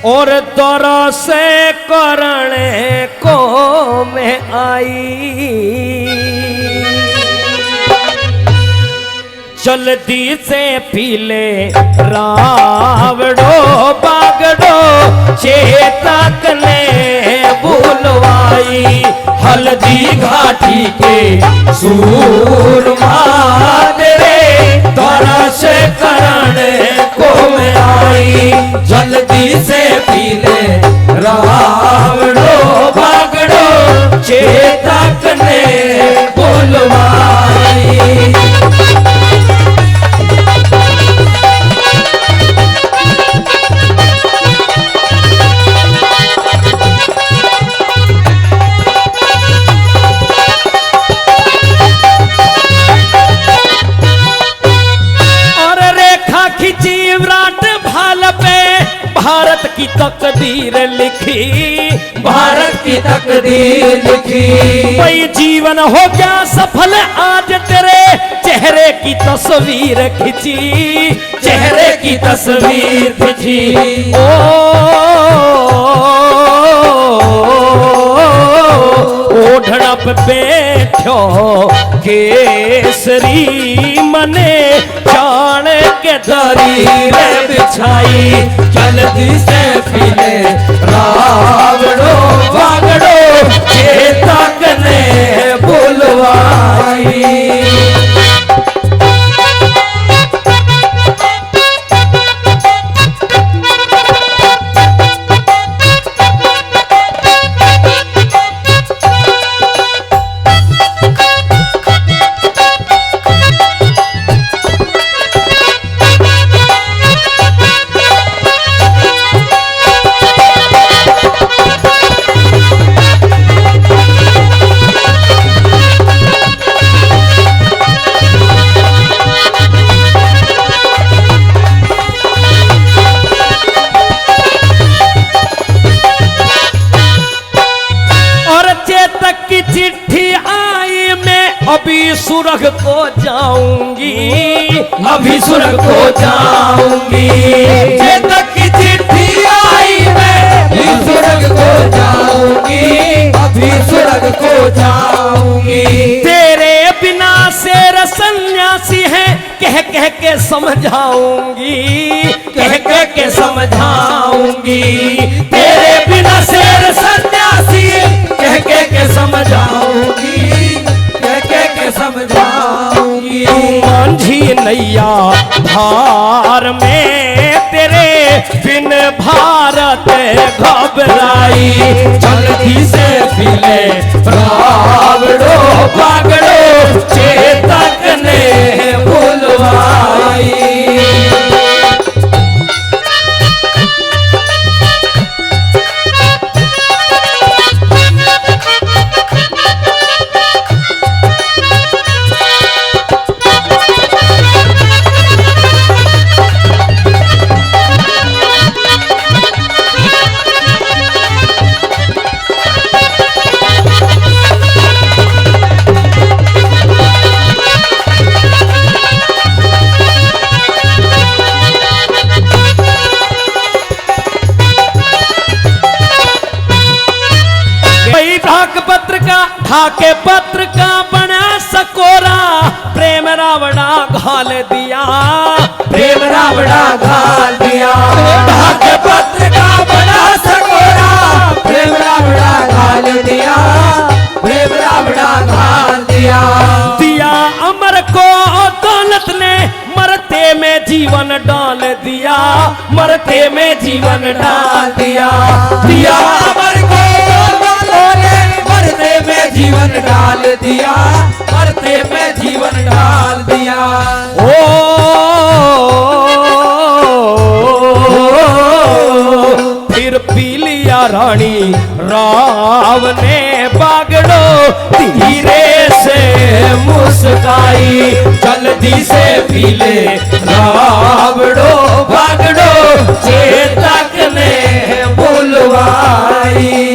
[SPEAKER 1] और दर से करने को मैं आई, जल्दी से पी ले रावड़ो बाग बागड़ो चेतक ने बुलवाई।
[SPEAKER 2] हल्दी घाटी के सूरमा तेरे तरस करण को में आई। जल्दी से पीले रावणो बागड़ो चेतक ने बुलवाई।
[SPEAKER 1] भारत की तकदीर लिखी,
[SPEAKER 2] भारत की तकदीर लिखी।
[SPEAKER 1] कोई जीवन हो गया सफल आज तेरे चेहरे की तस्वीर खिंची,
[SPEAKER 2] चेहरे की तस्वीर खिंची।
[SPEAKER 1] ओढ़ना पे बैठो केसरी मने जान के दरीर बिछाई।
[SPEAKER 2] जल्दी से पीले रावणो बागड़ो चेतक ने बुलवाई।
[SPEAKER 1] अभी सुरग को जाऊंगी,
[SPEAKER 2] अभी सुरग को जाऊंगी। चेतक की चिट्ठी आई मैं अभी सुरग को जाऊंगी, अभी सुरग को जाऊंगी।
[SPEAKER 1] तेरे बिना शेर सन्यासी है कह कह के समझाऊंगी,
[SPEAKER 2] कह कह के समझाऊंगी। तेरे बिना शेर सन्यासी कह कह के समझाऊंगी, समझाऊंगी।
[SPEAKER 1] मांझी नैया धार में तेरे बिन भारत घबराई।
[SPEAKER 2] जल्दी से पीले रावणो बागड़ो चेतक ने बुलवाई।
[SPEAKER 1] ढाके पत्र का बना सकोरा प्रेम रावणा घाल दिया,
[SPEAKER 2] प्रेम रावणा घाल दिया। ढाके पत्र का बना सकोरा प्रेम रावणा घाल दिया, प्रेम रावणा घाल दिया।
[SPEAKER 1] दिया अमर को दौलत ने मरते में जीवन डाल दिया, मरते में जीवन डाल दिया।
[SPEAKER 2] दिया अमर को मरते में जीवन डाल दिया, मरते में जीवन डाल दिया।
[SPEAKER 1] फिर पी लिया रानी राव ने बागड़ो धीरे से मुस्काई।
[SPEAKER 2] जल्दी से पीले रावणो बागड़ो चेतक ने बुलवाई।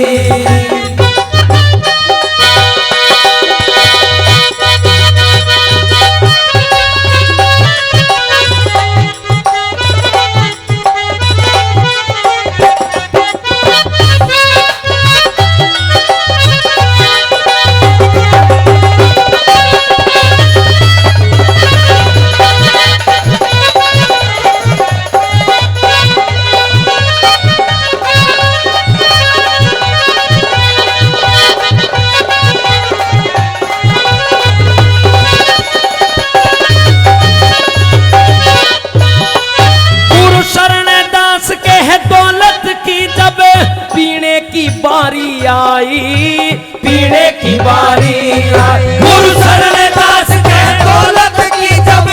[SPEAKER 1] आई, पीने की बारी आई।
[SPEAKER 2] गुरु सरदास के दौलत की जब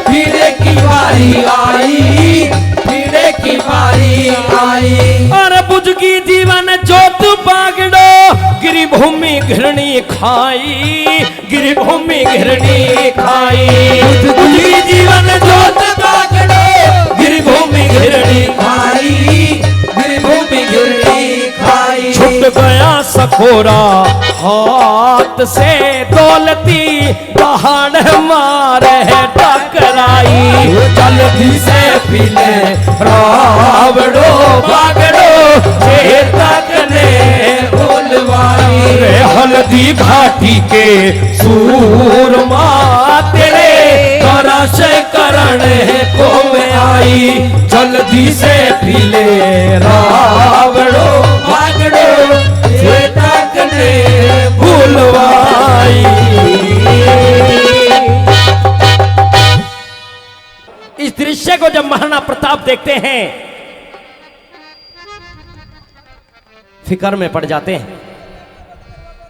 [SPEAKER 2] पीने की बारी आई, पीने की बारी आई।
[SPEAKER 1] और बुझगी जीवन जोत बागड़ो, गिरी भूमि घृणी खाई, गिरी भूमि घृणी खाई।
[SPEAKER 2] बुझगी जीवन जोत बागड़ो,
[SPEAKER 1] गिरी भूमि घृणी
[SPEAKER 2] खाई, गिरी भूमि घृणी खाई।
[SPEAKER 1] छूट गया सखोरा हाथ से, दौलती पहाड़ मारे टकराई।
[SPEAKER 2] जल्दी से पीले
[SPEAKER 1] रावड़ो बागड़ो चेतक ने
[SPEAKER 2] बोलवाई।
[SPEAKER 1] रे हल्दी घाटी के सूरमा तेरे करश करने को में आई।
[SPEAKER 2] जल्दी से पीले
[SPEAKER 1] रावड़ो
[SPEAKER 2] बागड़ो चेतक ने
[SPEAKER 1] भूलवाई। इस दृश्य को जब महाराणा प्रताप देखते हैं, फिक्र में पड़ जाते हैं।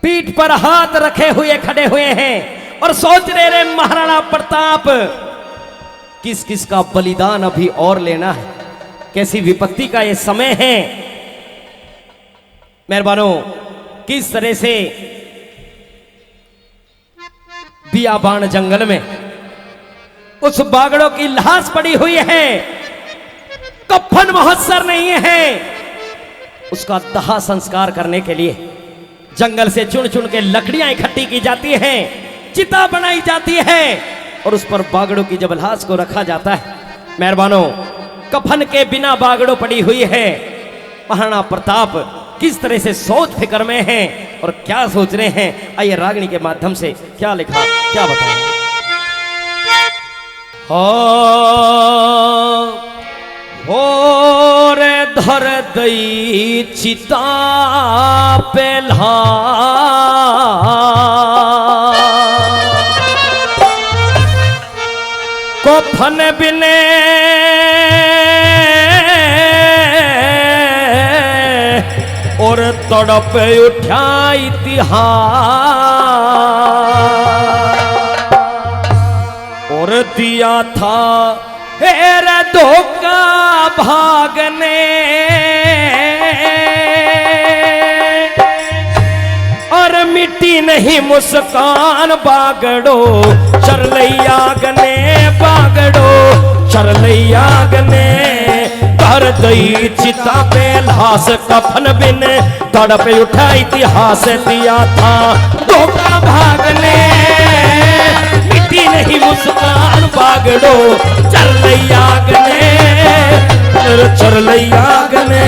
[SPEAKER 1] पीठ पर हाथ रखे हुए खड़े हुए हैं और सोच रहे रे महाराणा प्रताप, किस किस का बलिदान अभी और लेना है, कैसी विपत्ति का ये समय है। मेहरबानों, किस तरह से बियाबान जंगल में उस बागड़ों की लाश पड़ी हुई है, कफन महोत्सव नहीं है। उसका दाह संस्कार करने के लिए जंगल से चुन चुन के लकड़ियां इकट्ठी की जाती हैं, चिता बनाई जाती है और उस पर बागड़ों की जब लाश को रखा जाता है। मेहरबानों, कफन के बिना बागड़ों पड़ी हुई है। महाराणा प्रताप किस तरह से सोच फिक्र में हैं और क्या सोच रहे हैं, आइए रागनी के माध्यम से क्या लिखा, क्या बताएं। हो रे धर दई चिता पेल्हा, कफन बिने और तड़प उठा इतिहास, और दिया था हेर धोखा भागने, और मिट्टी नहीं मुस्कान बागड़ो चरलैया गने, बागड़ो चरलैया गने। कर दई चिता पे लाश कफन बिन, तड़प उठा इतिहास दिया था धोखा भागने, मिट्टी नहीं मुस्कान बागड़ो चरलैया गने, चरलैया गने।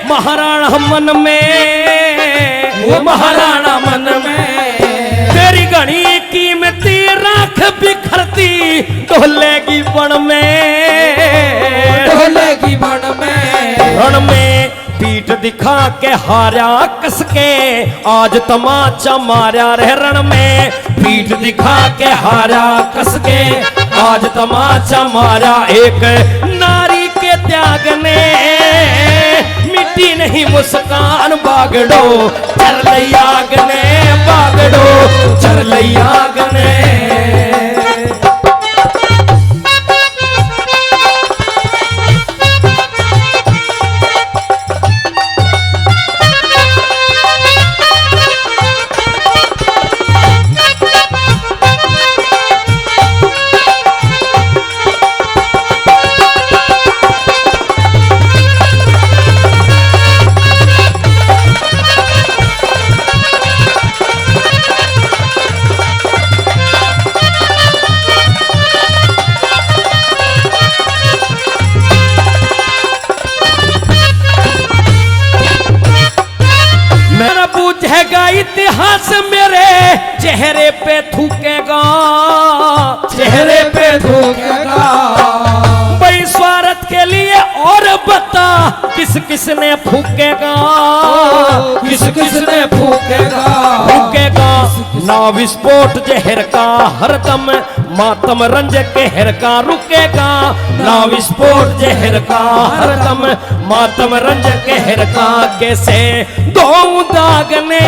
[SPEAKER 1] महाराणा मन में,
[SPEAKER 2] वो महाराणा मन में,
[SPEAKER 1] तेरी घनी कीमती राख बिखरती ढोलेगी बन में,
[SPEAKER 2] ढोलेगी बन में।
[SPEAKER 1] पीठ दिखा के हारा कस के, आज तमाचा मारा रे रण में। पीठ दिखा के हारा कस के, आज तमाचा मारा एक नारी के त्याग ने, मिट्टी नहीं मुस्कान बागड़ो चरलैया गने, बागड़ो चरलैया गने। इतिहास मेरे चेहरे पे थूकेगा,
[SPEAKER 2] चेहरे पे थूकेगा।
[SPEAKER 1] भाई स्वार्थ के लिए और बता किस किस ने फूकेगा,
[SPEAKER 2] किस किस ने फूकेगा।
[SPEAKER 1] फूकेगा ना विस्फोट जहर का हरदम, मातम रंज कहर का रुकेगा। ना विस्फोट जहर का हरदम, मातम रंज कहर का। कैसे दो दागने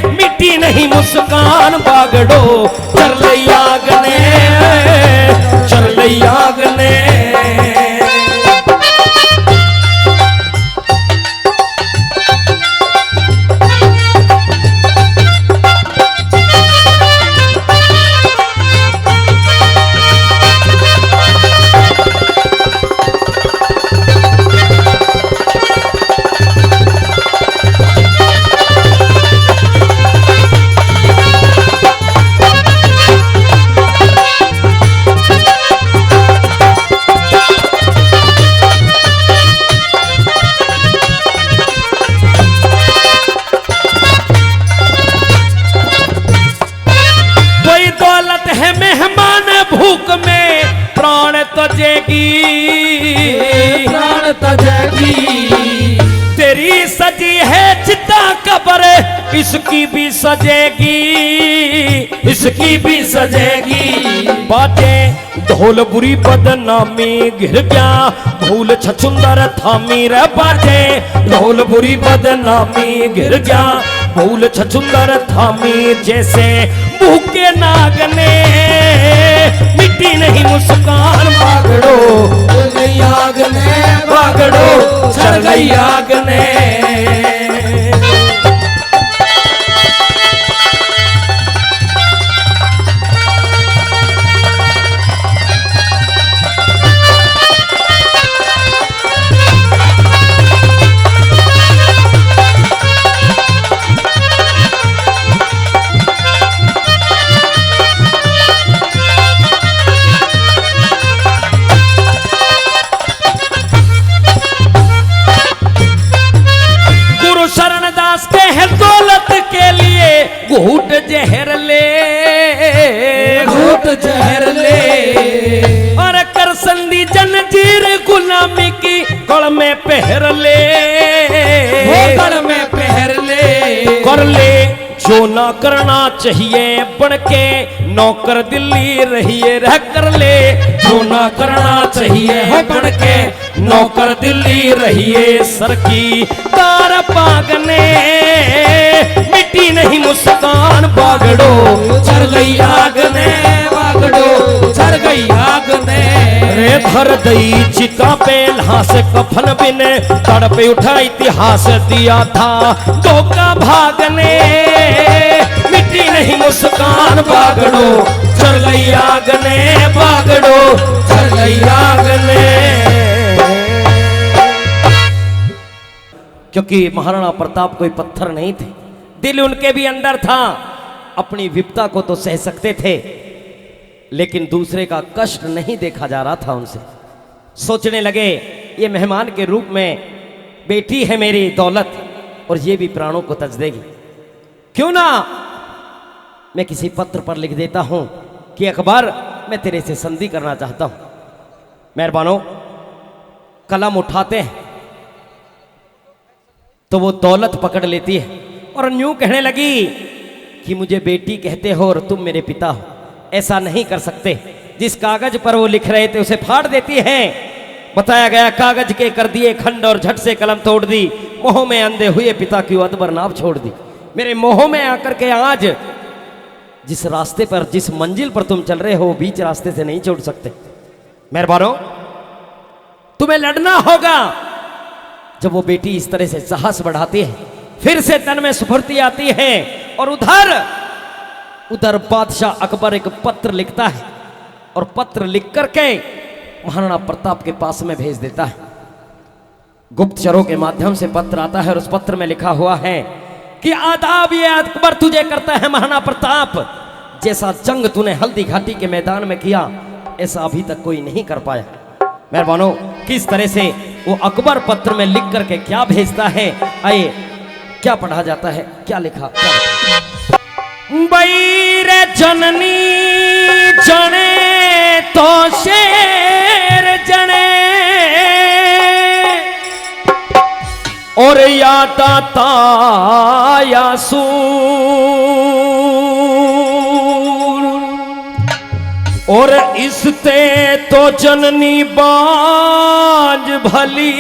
[SPEAKER 1] मिट्टी नहीं मुस्कान बागड़ो, चरलैयागने चरलैयागने। भूख में प्राण तजेगी,
[SPEAKER 2] प्राण तजेगी।
[SPEAKER 1] तेरी सजी है चिता कब्र, इसकी भी सजेगी, इसकी भी सजेगी। बातें ढोल बुरी बदनामी गिर गया, भूल छछुंदर थामी रे। बाजे ढोल बुरी बदनामी गिर गया, भूल छछुंदर थामी। जैसे भूखे नागने मिट्टी नहीं मुस्कान बागड़ो,
[SPEAKER 2] चरलैयागने बागड़ो,
[SPEAKER 1] चरलैयागने। घूट जहर ले,
[SPEAKER 2] घूट जहर ले।
[SPEAKER 1] और कर संधि जंजीर गुलामी की गल में पहर ले,
[SPEAKER 2] गल में पहर ले।
[SPEAKER 1] कर ले जो ना करना चाहिए बन के नौकर दिल्ली रहिए। रह कर ले जो ना करना चाहिए हो बन के नौकर दिल्ली रहिए। सर की तार पागने मिट्टी नहीं मुस्कान बागड़ो,
[SPEAKER 2] चरलैयागने बागड़ो, चरलैयागने।
[SPEAKER 1] रे धर दई चिता पे लाश कफन बिन तड़पे उठा इतिहास दिया था। धोखा भागने मिट्टी नहीं मुस्कान बागड़ो, चरलैयागने बागड़ो, चरलैयागने। क्योंकि महाराणा प्रताप कोई पत्थर नहीं थे, दिल उनके भी अंदर था। अपनी विपदा को तो सह सकते थे, लेकिन दूसरे का कष्ट नहीं देखा जा रहा था उनसे। सोचने लगे ये मेहमान के रूप में बेटी है मेरी दौलत, और ये भी प्राणों को तज देगी। क्यों ना मैं किसी पत्र पर लिख देता हूं कि अकबर मैं तेरे से संधि करना चाहता हूं। मेहरबानो कलम उठाते हैं तो वो दौलत पकड़ लेती है और यूं कहने लगी कि मुझे बेटी कहते हो और तुम मेरे पिता हो, ऐसा नहीं कर सकते। जिस कागज पर वो लिख रहे थे उसे फाड़ देती हैं। बताया गया कागज के कर दिए खंड और झट से कलम तोड़ दी। मोह में अंधे हुए पिता की अदबर नाव छोड़ दी। मेरे मोह में आकर के आज जिस रास्ते पर जिस मंजिल पर तुम चल रहे हो बीच रास्ते से नहीं छोड़ सकते। मेहरबानो तुम्हें लड़ना होगा। जब वो बेटी इस तरह से साहस बढ़ाती है, फिर से तन में स्फूर्ति आती है और उधर बादशाह अकबर एक पत्र लिखता है और पत्र लिख करके महाराणा प्रताप के पास में भेज देता है। गुप्तचरों के माध्यम से पत्र आता है और उस पत्र में लिखा हुआ है कि आदाब ये अकबर तुझे करता है महाराणा प्रताप, जैसा जंग तूने हल्दी घाटी के मैदान में किया ऐसा अभी तक कोई नहीं कर पाया। मेहरबानो किस तरह से वो अकबर पत्र में लिख करके क्या भेजता है, आइए क्या पढ़ा जाता है, क्या लिखा, क्या बैर जननी जने तो शेर जने और यादा ताया सूर और इसते तो जननी बाज भली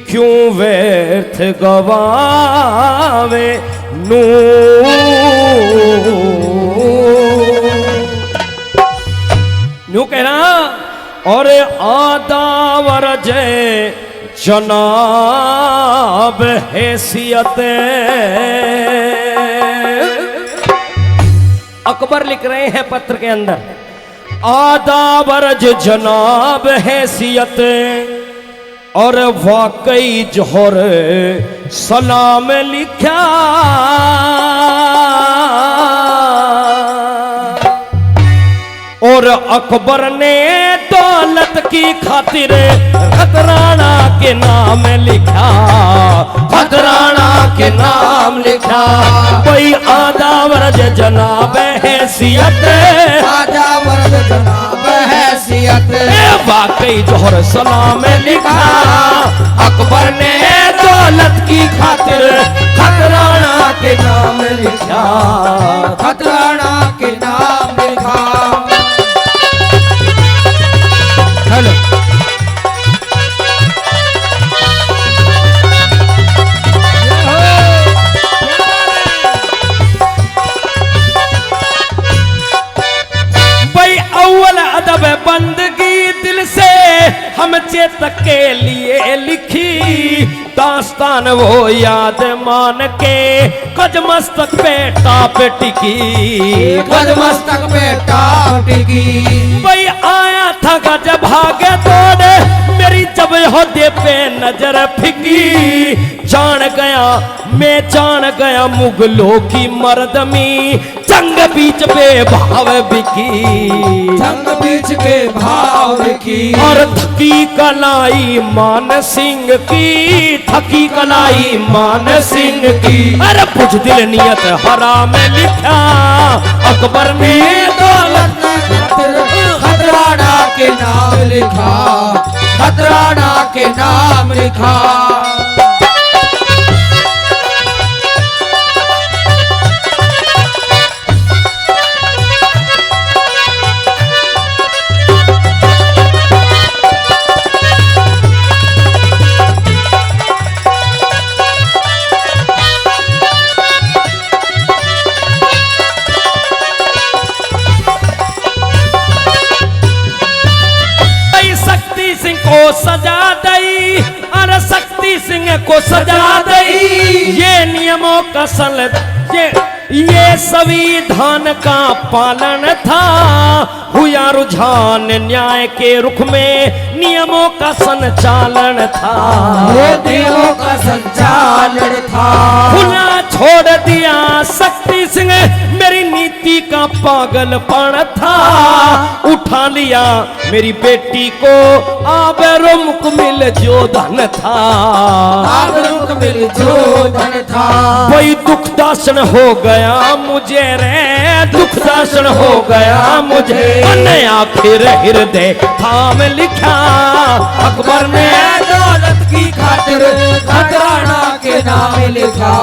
[SPEAKER 1] क्यों व्यर्थ गवावे नू यूं कहना और आदावर जय जनाब हैसियत। अकबर लिख रहे हैं पत्र के अंदर, आदावरज जनाब हैसियत और वाकई जोहर सलाम लिखा और अकबर ने दौलत की खातिर खतराना के नाम लिखा, खतराना के नाम लिखा। कोई आदावरज जनाब हैसियत,
[SPEAKER 2] आदावरज जनाब हैसियत
[SPEAKER 1] वाकई जोहर सलाम लिखा। अकबर ने दौलत की खातिर खतराना के नाम लिखा,
[SPEAKER 2] खतराना के नाम लिखा। हेलो
[SPEAKER 1] भाई अव्वल अदब बंदगी दिल से हम चेतक के लिए लिखी दास्तान वो याद मान के कजमस्तक पे टाप टिकी,
[SPEAKER 2] कजमस्तक पे टाप टिकी।
[SPEAKER 1] भाई आया था गज भागे तोड़े मेरी जब होदे पे नजर फिकी। जान गया मैं जान गया मुगलों की मर्दमी जंग बीच पे भाव बिकी,
[SPEAKER 2] जंग बीच के भाव की।
[SPEAKER 1] और थकी कलाई मान सिंह की, थकी कलाई मान सिंह की। अरे बुझदिल नियत हरा में लिखा अकबर ने दौलत
[SPEAKER 2] खतराना के नाम लिखा, खतराना के नाम लिखा।
[SPEAKER 1] को सजा दई, अरे शक्ति सिंह को सजा दई। ये नियमों का सल ये संविधान का पालन था। हुआ रुझान न्याय के रुख में नियमों का संचालन था,
[SPEAKER 2] ये नियमों का संचालन था।
[SPEAKER 1] खुला छोड़ दिया शक्ति सिंह मेरी नीति का पागलपन था। उठा लिया मेरी बेटी को आबरूक मिल जो धन था,
[SPEAKER 2] आबरूक मिल जो धन था।
[SPEAKER 1] कोई दुख दासन हो गया मुझे रे, दुख दासन हो गया मुझे। आखिर हृदय थाम लिखा अकबर ने
[SPEAKER 2] दौलत की खातिर खतराना के नाम लिखा,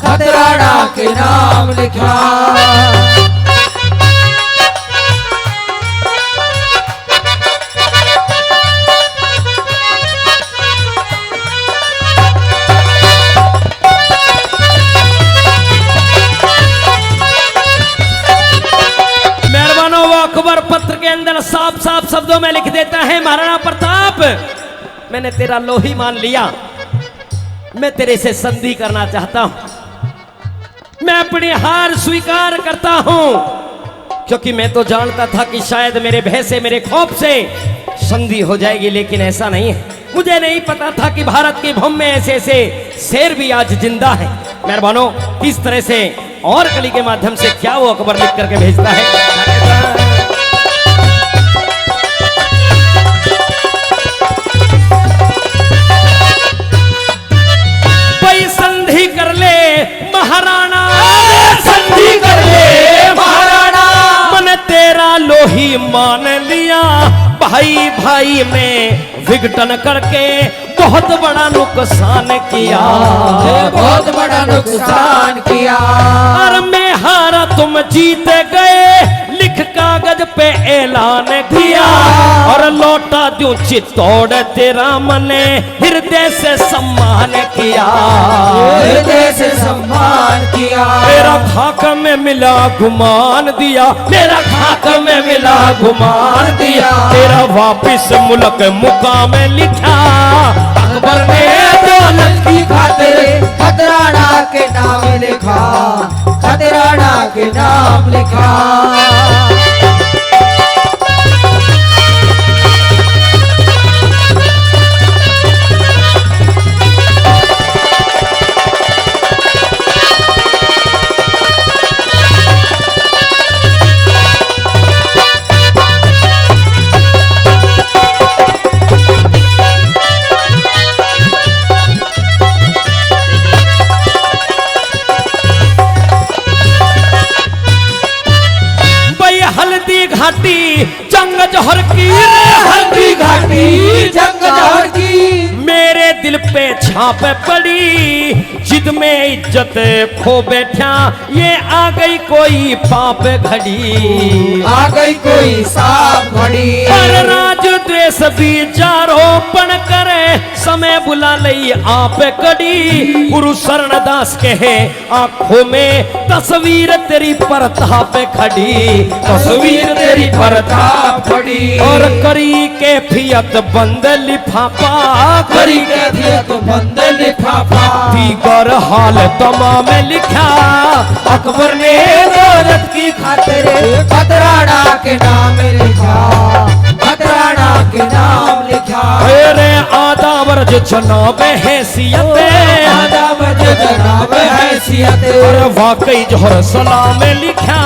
[SPEAKER 2] खतराना के नाम लिखा।
[SPEAKER 1] अकबर पत्र के अंदर साफ साफ शब्दों में लिख देता है, महाराणा प्रताप मैंने तेरा लोही मान लिया, मैं तेरे से संधि करना चाहता हूं, मैं अपनी हार स्वीकार करता हूं। क्योंकि मैं तो जानता था कि शायद मेरे भय से मेरे खौफ से संधि हो जाएगी, लेकिन ऐसा नहीं है। मुझे नहीं पता था कि भारत की भूमि में ऐसे ऐसे शेर भी आज जिंदा है। मेहरबानों किस तरह से और कली के माध्यम से क्या वो अकबर लिख करके भेजता है। मान लिया, भाई भाई में विघटन करके बहुत बड़ा नुकसान किया,
[SPEAKER 2] बहुत बड़ा नुकसान किया।
[SPEAKER 1] और मैं हारा तुम जीत गए, लिख कागज पे ऐलान किया, और लौटा दूं चित्तौड़ तेरा मने हृदय से सम्मान किया,
[SPEAKER 2] हृदय से सम्मान किया।
[SPEAKER 1] मेरा खाक में मिला गुमान दिया, मेरा खाक में मिला गुमान दिया, तेरा वापिस मुल्क मुकाम लिखा,
[SPEAKER 2] अकबर ने दौलत की खातिर खतराना के नाम लिखा, खतराना के नाम लिखा।
[SPEAKER 1] हल्दी घाटी जंग जौहर की,
[SPEAKER 2] हल्दी घाटी जंग जौहर की,
[SPEAKER 1] मेरे दिल पे छाप पड़ी, जिद में इज्जत खो बैठा, ये आ गई कोई पाप घड़ी,
[SPEAKER 2] आ गई कोई सांप घड़ी।
[SPEAKER 1] पर राज द्वेष बीजारोपण करे, समय बुला लई आप कड़ी, गुरु शरणदास कहे आंखों में तस्वीर तेरी परताप खड़ी,
[SPEAKER 2] तस्वीर तेरी परताप खड़ी,
[SPEAKER 1] और करी के फियत बंद लिफाफा,
[SPEAKER 2] करी के फियत बंद लिफाफा,
[SPEAKER 1] दीगर हाल तमाम लिखा,
[SPEAKER 2] अकबर ने दौलत की खातिर खतराना के नाम लिखा, खतराना के नाम लिखा।
[SPEAKER 1] मेरे आदावर्ज जनाब हैसियत,
[SPEAKER 2] आदावर्ज जनाब हैसियत,
[SPEAKER 1] और वाकई जौहर सलाम लिखा,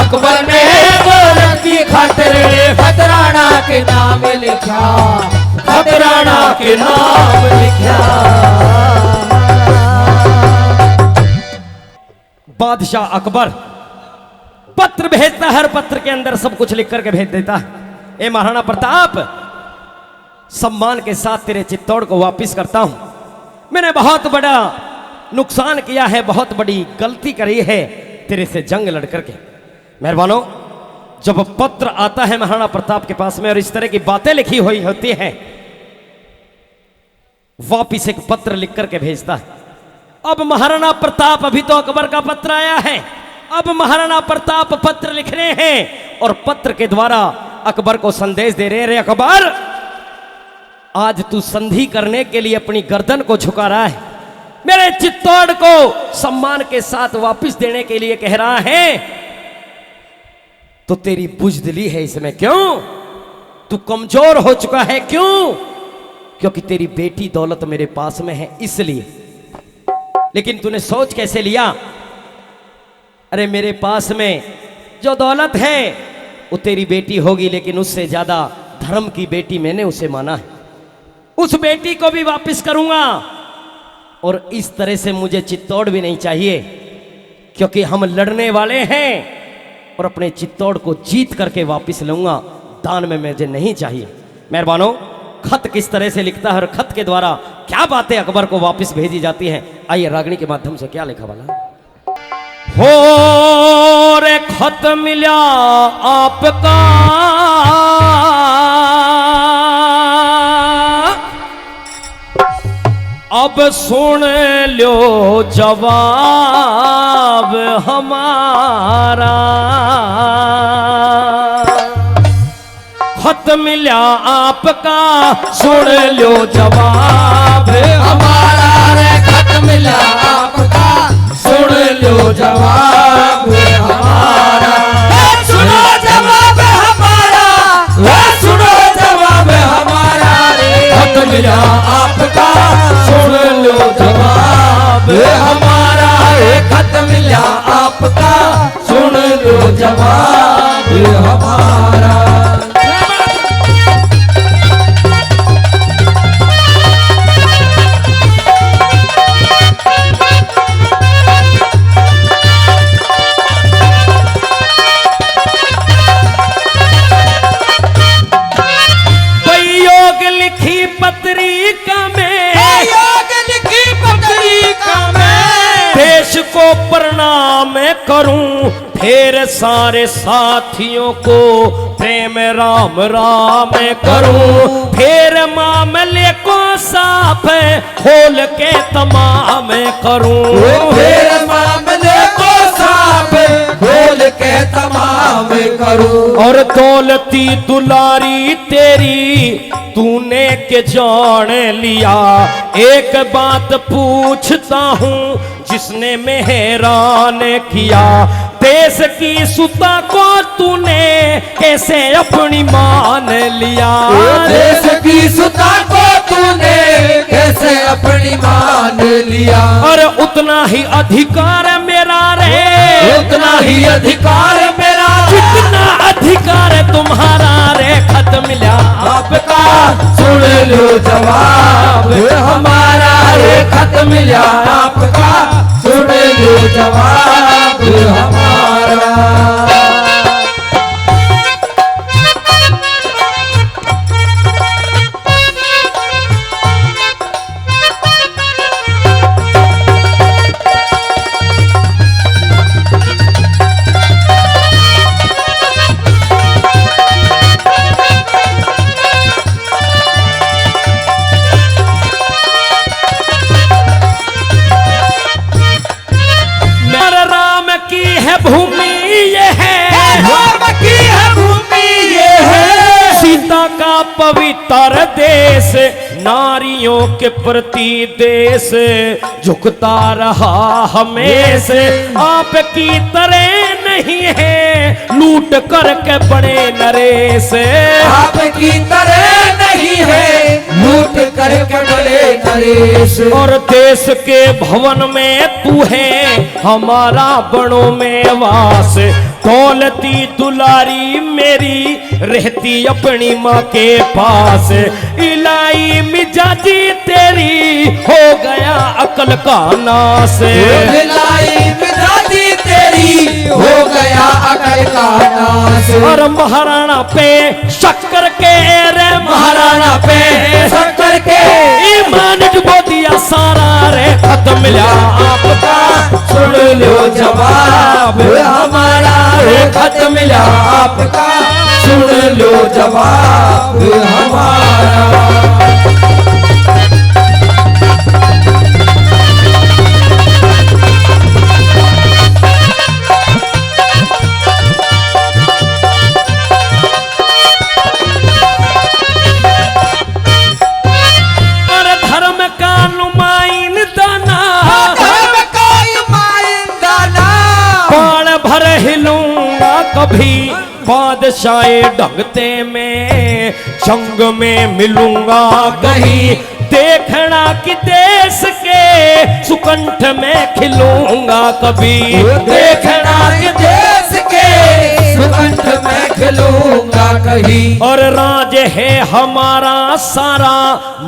[SPEAKER 2] अकबर ने दौलत की खातिर खतराना के नाम लिखा, खतराना के नाम लिखा।
[SPEAKER 1] बादशाह अकबर पत्र भेजता है, हर पत्र के अंदर सब कुछ लिख करके भेज देता है, ए महाराणा प्रताप, सम्मान के साथ तेरे चित्तौड़ को वापिस करता हूं, मैंने बहुत बड़ा नुकसान किया है, बहुत बड़ी गलती करी है तेरे से जंग लड़ करके। मेहरबानों, जब पत्र आता है महाराणा प्रताप के पास में और इस तरह की बातें लिखी हुई होती हैं, वापिस एक पत्र लिख करके भेजता है। अब महाराणा प्रताप, अभी तो अकबर का पत्र आया है, अब महाराणा प्रताप पत्र लिख रहे हैं और पत्र के द्वारा अकबर को संदेश दे रहे हैं, रे अकबर, आज तू संधि करने के लिए अपनी गर्दन को झुका रहा है, मेरे चित्तौड़ को सम्मान के साथ वापस देने के लिए कह रहा है, तो तेरी बुजदिली है इसमें, क्यों? तू कमजोर हो चुका है, क्यों? क्योंकि तेरी बेटी दौलत मेरे पास में है इसलिए। लेकिन तूने सोच कैसे लिया? अरे मेरे पास में जो दौलत है वो तेरी बेटी होगी, लेकिन उससे ज्यादा धर्म की बेटी मैंने उसे माना है, उस बेटी को भी वापस करूंगा, और इस तरह से मुझे चित्तौड़ भी नहीं चाहिए, क्योंकि हम लड़ने वाले हैं और अपने चित्तौड़ को जीत करके वापस लूंगा, दान में मुझे नहीं चाहिए। मेहरबानों, खत किस तरह से लिखता है और खत के द्वारा क्या बातें अकबर को वापस भेजी जाती हैं, आइए रागनी के माध्यम से क्या लिखा वाला हो। रे खत मिला आपका, अब सुन लो जवाब हमारा, खत मिला आपका, सुन लो जवाब
[SPEAKER 2] हमारा, रे खत मिला आपका, सुन लो जवाब हमारा, सुनो जवाब हमारा, सुनो जवाब हमारा, खत मिला आपका, सुन लो जवाब हमारा, खत मिला आपका, सुन लो जवाब हमारा।
[SPEAKER 1] सारे साथियों को प्रेम राम राम करूं, फिर मामले को साफ खोल के तमाम करूं,
[SPEAKER 2] फिर मामले को साफ खोल के तमाम करूं।
[SPEAKER 1] और दौलती दुलारी तेरी तूने के जान लिया, एक बात पूछता हूँ जिसने मेहरान किया, देश की सुता को तूने कैसे अपनी मान लिया,
[SPEAKER 2] देश की सुता को तूने कैसे अपनी मान लिया।
[SPEAKER 1] और उतना ही अधिकार मेरा रे,
[SPEAKER 2] उतना ही अधिकार मेरा,
[SPEAKER 1] जितना अधिकार तुम्हारा रे, खत मिला
[SPEAKER 2] आपका सुन लो जवाब हमारा रे, खत मिला आपका सुन लो जवाब हमारा।
[SPEAKER 1] भूमि ये है,
[SPEAKER 2] राम की है भूमि ये है,
[SPEAKER 1] सीता का पवित्र देश, नारियों के प्रति देश झुकता रहा हमेशा, आपकी तरह नहीं है लूट करके बड़े नरेश,
[SPEAKER 2] आपकी तरह नहीं है लूट करके बड़े नरेश।
[SPEAKER 1] और देश के भवन में तू है हमारा बड़ों में वास, दौलती दुलारी मेरी रहती अपनी माँ के पास, इलाई मिजाजी तेरी हो गया अकल का नाश,
[SPEAKER 2] इलाई मिजाजी तेरी हो गया अकल का नाश।
[SPEAKER 1] और महाराणा पे शक्कर के रे, महाराणा पे
[SPEAKER 2] शक्कर के
[SPEAKER 1] ईमान डुबो दिया सारा रे, खत्म मिला आपका
[SPEAKER 2] सुन लो जवाब हमारा रे, खत मिला आपका सुन लो जवाब हमारा।
[SPEAKER 1] कभी बादशाहे ढंगते में जंग में मिलूंगा कहीं, देखना कि देश के सुकंठ में खिलूंगा कभी,
[SPEAKER 2] देखना कि देश के सुकंठ में खिलूंगा कहीं।
[SPEAKER 1] और राज है हमारा सारा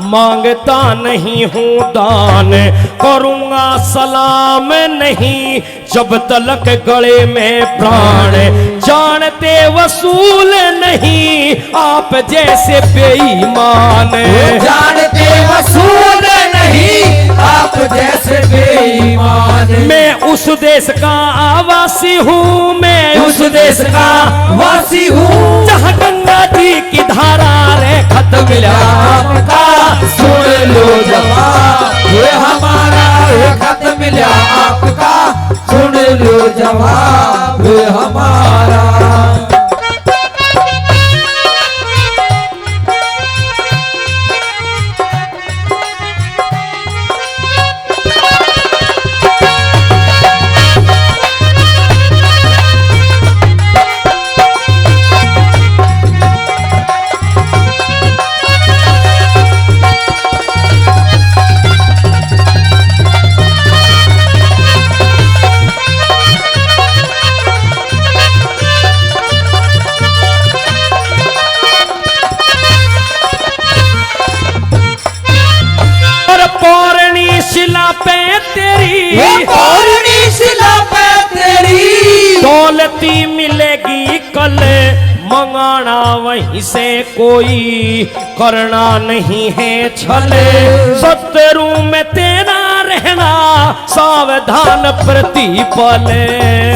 [SPEAKER 1] मांगता नहीं हूँ दान, करूंगा सलाम नहीं जब तलक गले में प्राण, जानते वसूल नहीं आप जैसे बेईमान,
[SPEAKER 2] जानते वसूल नहीं आप जैसे बेईमान।
[SPEAKER 1] मैं उस देश का आवासी हूँ, मैं उस देश का
[SPEAKER 2] वासी हूँ,
[SPEAKER 1] जहाँ गंगा जी की धारा रे, खत मिला
[SPEAKER 2] आपका सुन लो जवाब ये हमारा रे, खत मिला आपका सुन लो जवाब हमारा।
[SPEAKER 1] शिला पे तेरी,
[SPEAKER 2] पौरनी शिला पे तेरी,
[SPEAKER 1] दौलती मिलेगी कल मंगाना वहीं से कोई, करना नहीं है छल शत्रु में तेरा रहना सावधान प्रतिपल,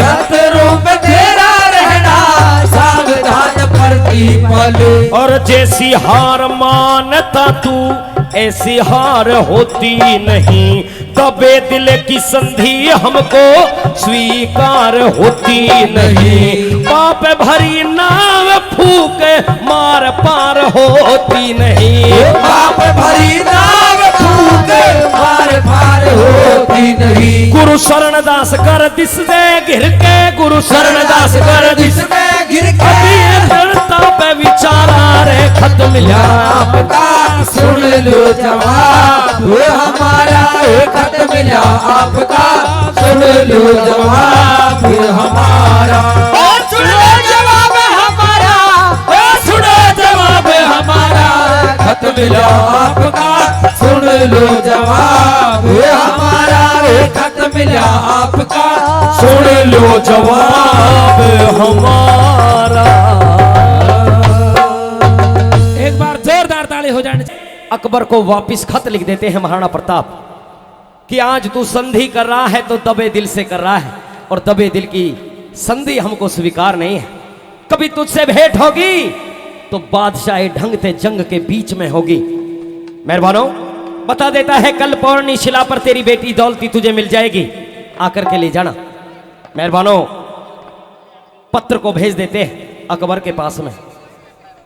[SPEAKER 2] शत्रु में तेरा वाले।
[SPEAKER 1] और जैसी हार मानता तू ऐसी हार होती नहीं, दबे दिल की संधि हमको स्वीकार होती नहीं। पाप भरी नाव फूक मार पार होती नहीं।
[SPEAKER 2] पाप भरी नाव फूक मार पार होती नहीं।
[SPEAKER 1] गुरु शरणदास कर दिस दे गिर के, गुरु शरणदास कर दिस दे
[SPEAKER 2] गिर के।
[SPEAKER 1] अभी ये दृढ़ता पे विचारा रे खत मिला
[SPEAKER 2] आपका सुन लो जवाब हमारा, खत मिला आपका सुन लो जवाब हमारा। सुनो जवाब हमारा, सुनो जवाब हमारा, खत मिला आपका सुन लो जवाब हमारा, खत मिला आपका
[SPEAKER 1] सुन लो जवाब हमारा। एक बार जोरदार ताली हो जाने। अकबर को वापिस खत लिख देते हैं महाराणा प्रताप कि आज तू संधि कर रहा है तो दबे दिल से कर रहा है, और दबे दिल की संधि हमको स्वीकार नहीं है। कभी तुझसे भेंट होगी तो बादशाह ढंग से जंग के बीच में होगी। मेहरबानों, बता देता है कल पौर्णी शिला पर तेरी बेटी दौलती तुझे मिल जाएगी, आकर के ले जाना। मेहरबानों, पत्र को भेज देते हैं अकबर के पास में,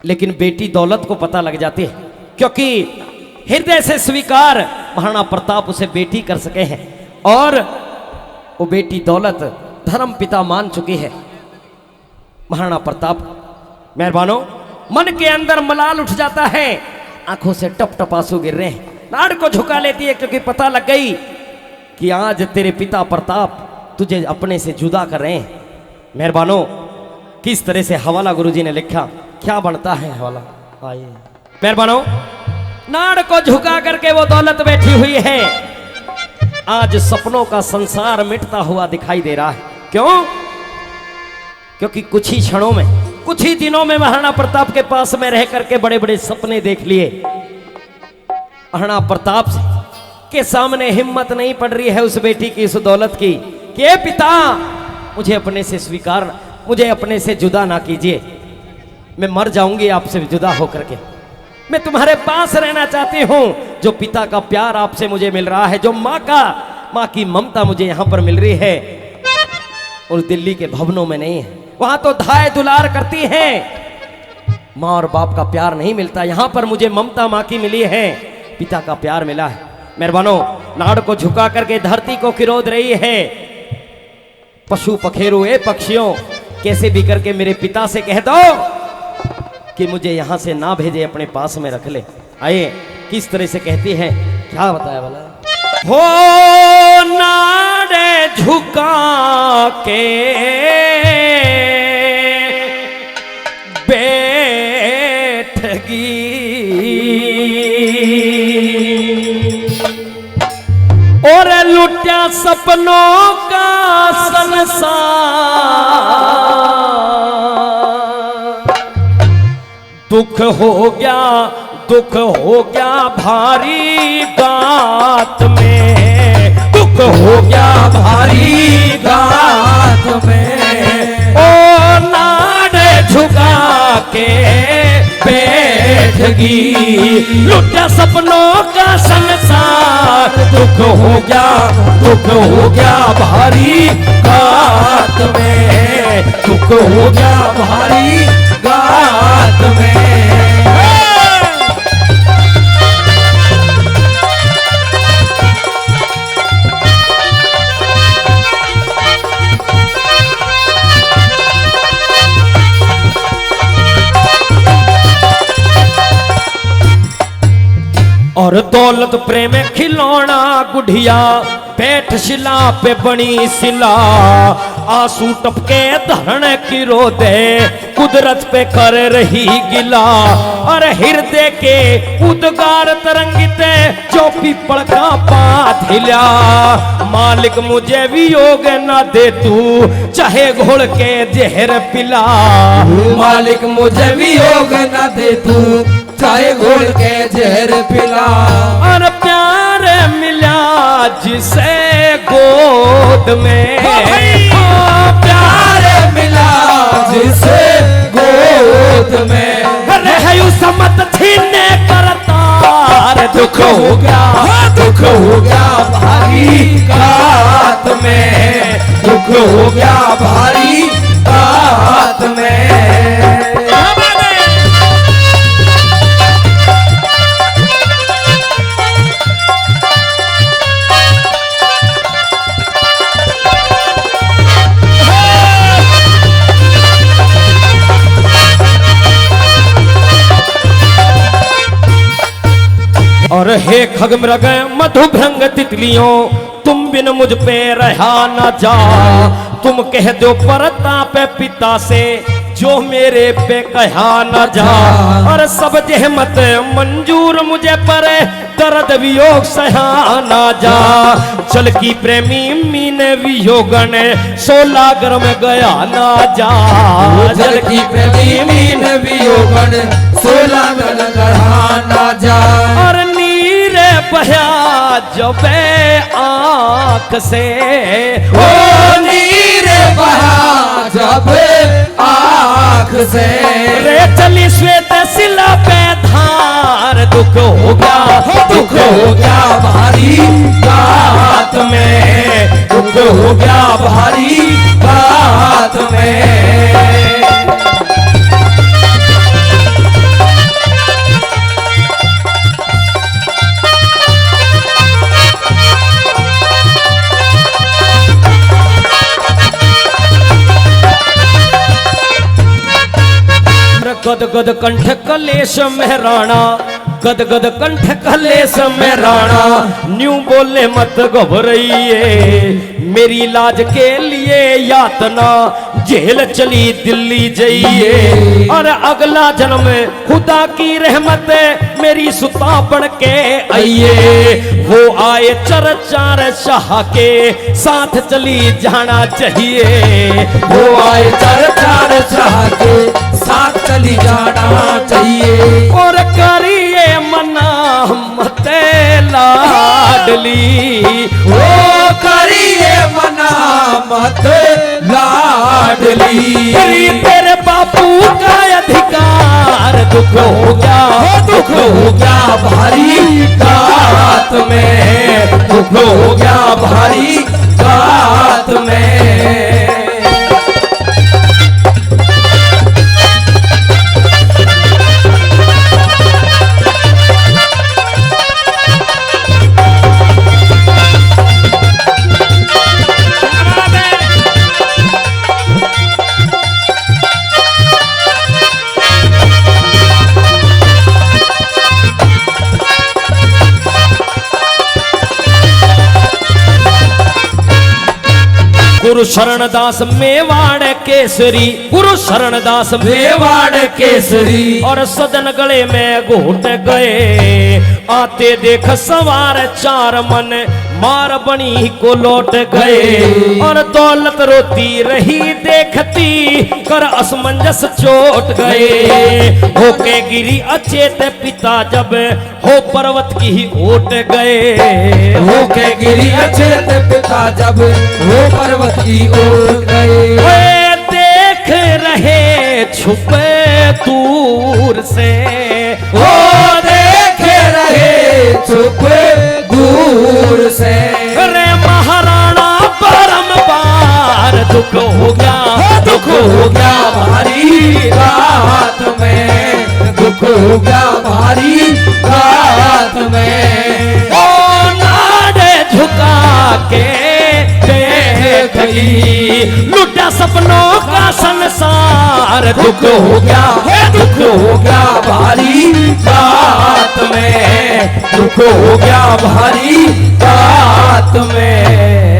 [SPEAKER 1] लेकिन बेटी दौलत को पता लग जाती है, क्योंकि हृदय से स्वीकार महाराणा प्रताप उसे बेटी कर सके हैं, और वो बेटी दौलत धर्म पिता मान चुकी है महाराणा प्रताप। मेहरबानों, मन के अंदर मलाल उठ जाता है, आंखों से टप टप आंसू गिर रहे हैं, नाड़ को झुका लेती है, क्योंकि पता लग गई कि आज तेरे पिता प्रताप तुझे अपने से जुदा कर रहे हैं। मेहरबानों, किस तरह से हवाला गुरुजी ने लिखा, क्या बनता है हवाला। आइए मेहरबानों, नाड़ को झुका करके वो दौलत बैठी हुई है। आज सपनों का संसार मिटता हुआ दिखाई दे रहा है। क्यों? क्योंकि कुछ ही क्षणों में, कुछ ही दिनों में महाराणा प्रताप के पास में रह करके बड़े बड़े सपने देख लिए। महाराणा प्रताप के सामने हिम्मत नहीं पड़ रही है उस बेटी की, उस दौलत की, कि पिता मुझे अपने से स्वीकार, मुझे अपने से जुदा ना कीजिए, मैं मर जाऊंगी आपसे जुदा होकर के। मैं तुम्हारे पास रहना चाहती हूं। जो पिता का प्यार आपसे मुझे मिल रहा है, जो माँ की ममता मुझे यहां पर मिल रही है, उस दिल्ली के भवनों में नहीं है। वहां तो धाय दुलार करती हैं, माँ और बाप का प्यार नहीं मिलता। यहां पर मुझे ममता माँ की मिली है, पिता का प्यार मिला है। मेहरबानों, नाड़ को झुका करके धरती को किरोद रही है। पशु पखेरु ए पक्षियों, कैसे भी करके मेरे पिता से कह दो कि मुझे यहां से ना भेजे, अपने पास में रख ले। आइए किस तरह से कहती है, क्या बताया भला। हो नाड़े झुका के बैठगी, और लुटिया सपनों का संसार, दुख हो गया भारी गात में, दुख हो गया भारी गात में। ओ नाड़े झुका के बैठगी, लुटिया सपनों का संसार, दुख हो गया भारी गात में, दुख हो गया भारी गात में। और दौलत प्रेम खिलौना गुढ़िया, बैठ शिला पे बनी सिला, आंसू टपके धरण की रोदे, कुदरत पे कर रही गिला। और हृदय के उद्गार तरंगित जो पीपल का पात हिला, मालिक मुझे वियोग न दे तू, चाहे घोड़ के जहर पिला।
[SPEAKER 2] मालिक मुझे वियोग न दे तू, चाहे घोड़ के जहर पिला।
[SPEAKER 1] और प्यार मिला जिसे गोद में,
[SPEAKER 2] प्यार मिला जिसे गोद में,
[SPEAKER 1] समत छीने करतार,
[SPEAKER 2] दुख हो गया, दुख हो गया भारी रात में, दुख हो गया भारी रात में।
[SPEAKER 1] और हे खग मृग मधु भृंग तितलियों, तुम बिन मुझ पे रहा न जा। तुम कह दो परताप पिता से, जो मेरे पे कहा न जा। और सब जहमत मंजूर मुझे पर, दर्द वियोग सहा न जा। जल की प्रेमी मीन वियोगन, सोलागर में गया न जा।
[SPEAKER 2] जल की प्रेमी मीन वियोगन, सोलागर गया न जा।
[SPEAKER 1] और नीरे बहा जबे आँख से,
[SPEAKER 2] ओ नीरे बहा जब आँख से।
[SPEAKER 1] रे चली श्वेत शिला पे धार, दुख हो गया,
[SPEAKER 2] दुख हो गया भारी रात में, दुख हो गया भारी रात में।
[SPEAKER 1] गद गद कंठ कलेश में राणा, गद गद कंठ कलेश में राणा। न्यू बोले मत घबराइए, मेरी लाज के लिए यातना, जेल चली दिल्ली जाइए। और अगला जन्म खुदा की रहमत, मेरी सुता बन के आइए। वो आए चरचार शाह के साथ, चली जाना चाहिए।
[SPEAKER 2] वो आए चरचार शाह के साथ, चली जाना चाहिए।
[SPEAKER 1] और करिए मना मत लाडली,
[SPEAKER 2] ओ करिए मना मत लाडली।
[SPEAKER 1] तेरे बापू का अधिकार, दुख हो गया,
[SPEAKER 2] दुख हो गया भारी रात में, दुख हो गया भारी रात में।
[SPEAKER 1] गुरु शरणदास मेवाड़ केसरी, गुरु शरणदास
[SPEAKER 2] मेवाड़ केसरी।
[SPEAKER 1] और सदन गले में घोट गए, आते देख सवार चार मन, मार बनी को लौट गए। और दौलत रोती रही देखती, कर असमंजस चोट गए। होके गिरी अचेत पिता, जब हो पर्वत की ही ओट गए।
[SPEAKER 2] होके गिरी अचेत पिता, जब हो पर्वत की ओट गए।
[SPEAKER 1] देख रहे छुपे दूर से,
[SPEAKER 2] ओ देख रहे छुपे दूर से।
[SPEAKER 1] रे महाराणा बारंबार, दुख हो गया,
[SPEAKER 2] दुख हो गया भारी रात में, दुख हो गया भारी रात में।
[SPEAKER 1] ओ नाड़े झुका के देखी, लुटा सपनों का संसार,
[SPEAKER 2] दुख हो गया, दुख हो गया भारी रात में, दुख हो गया भारी रात में।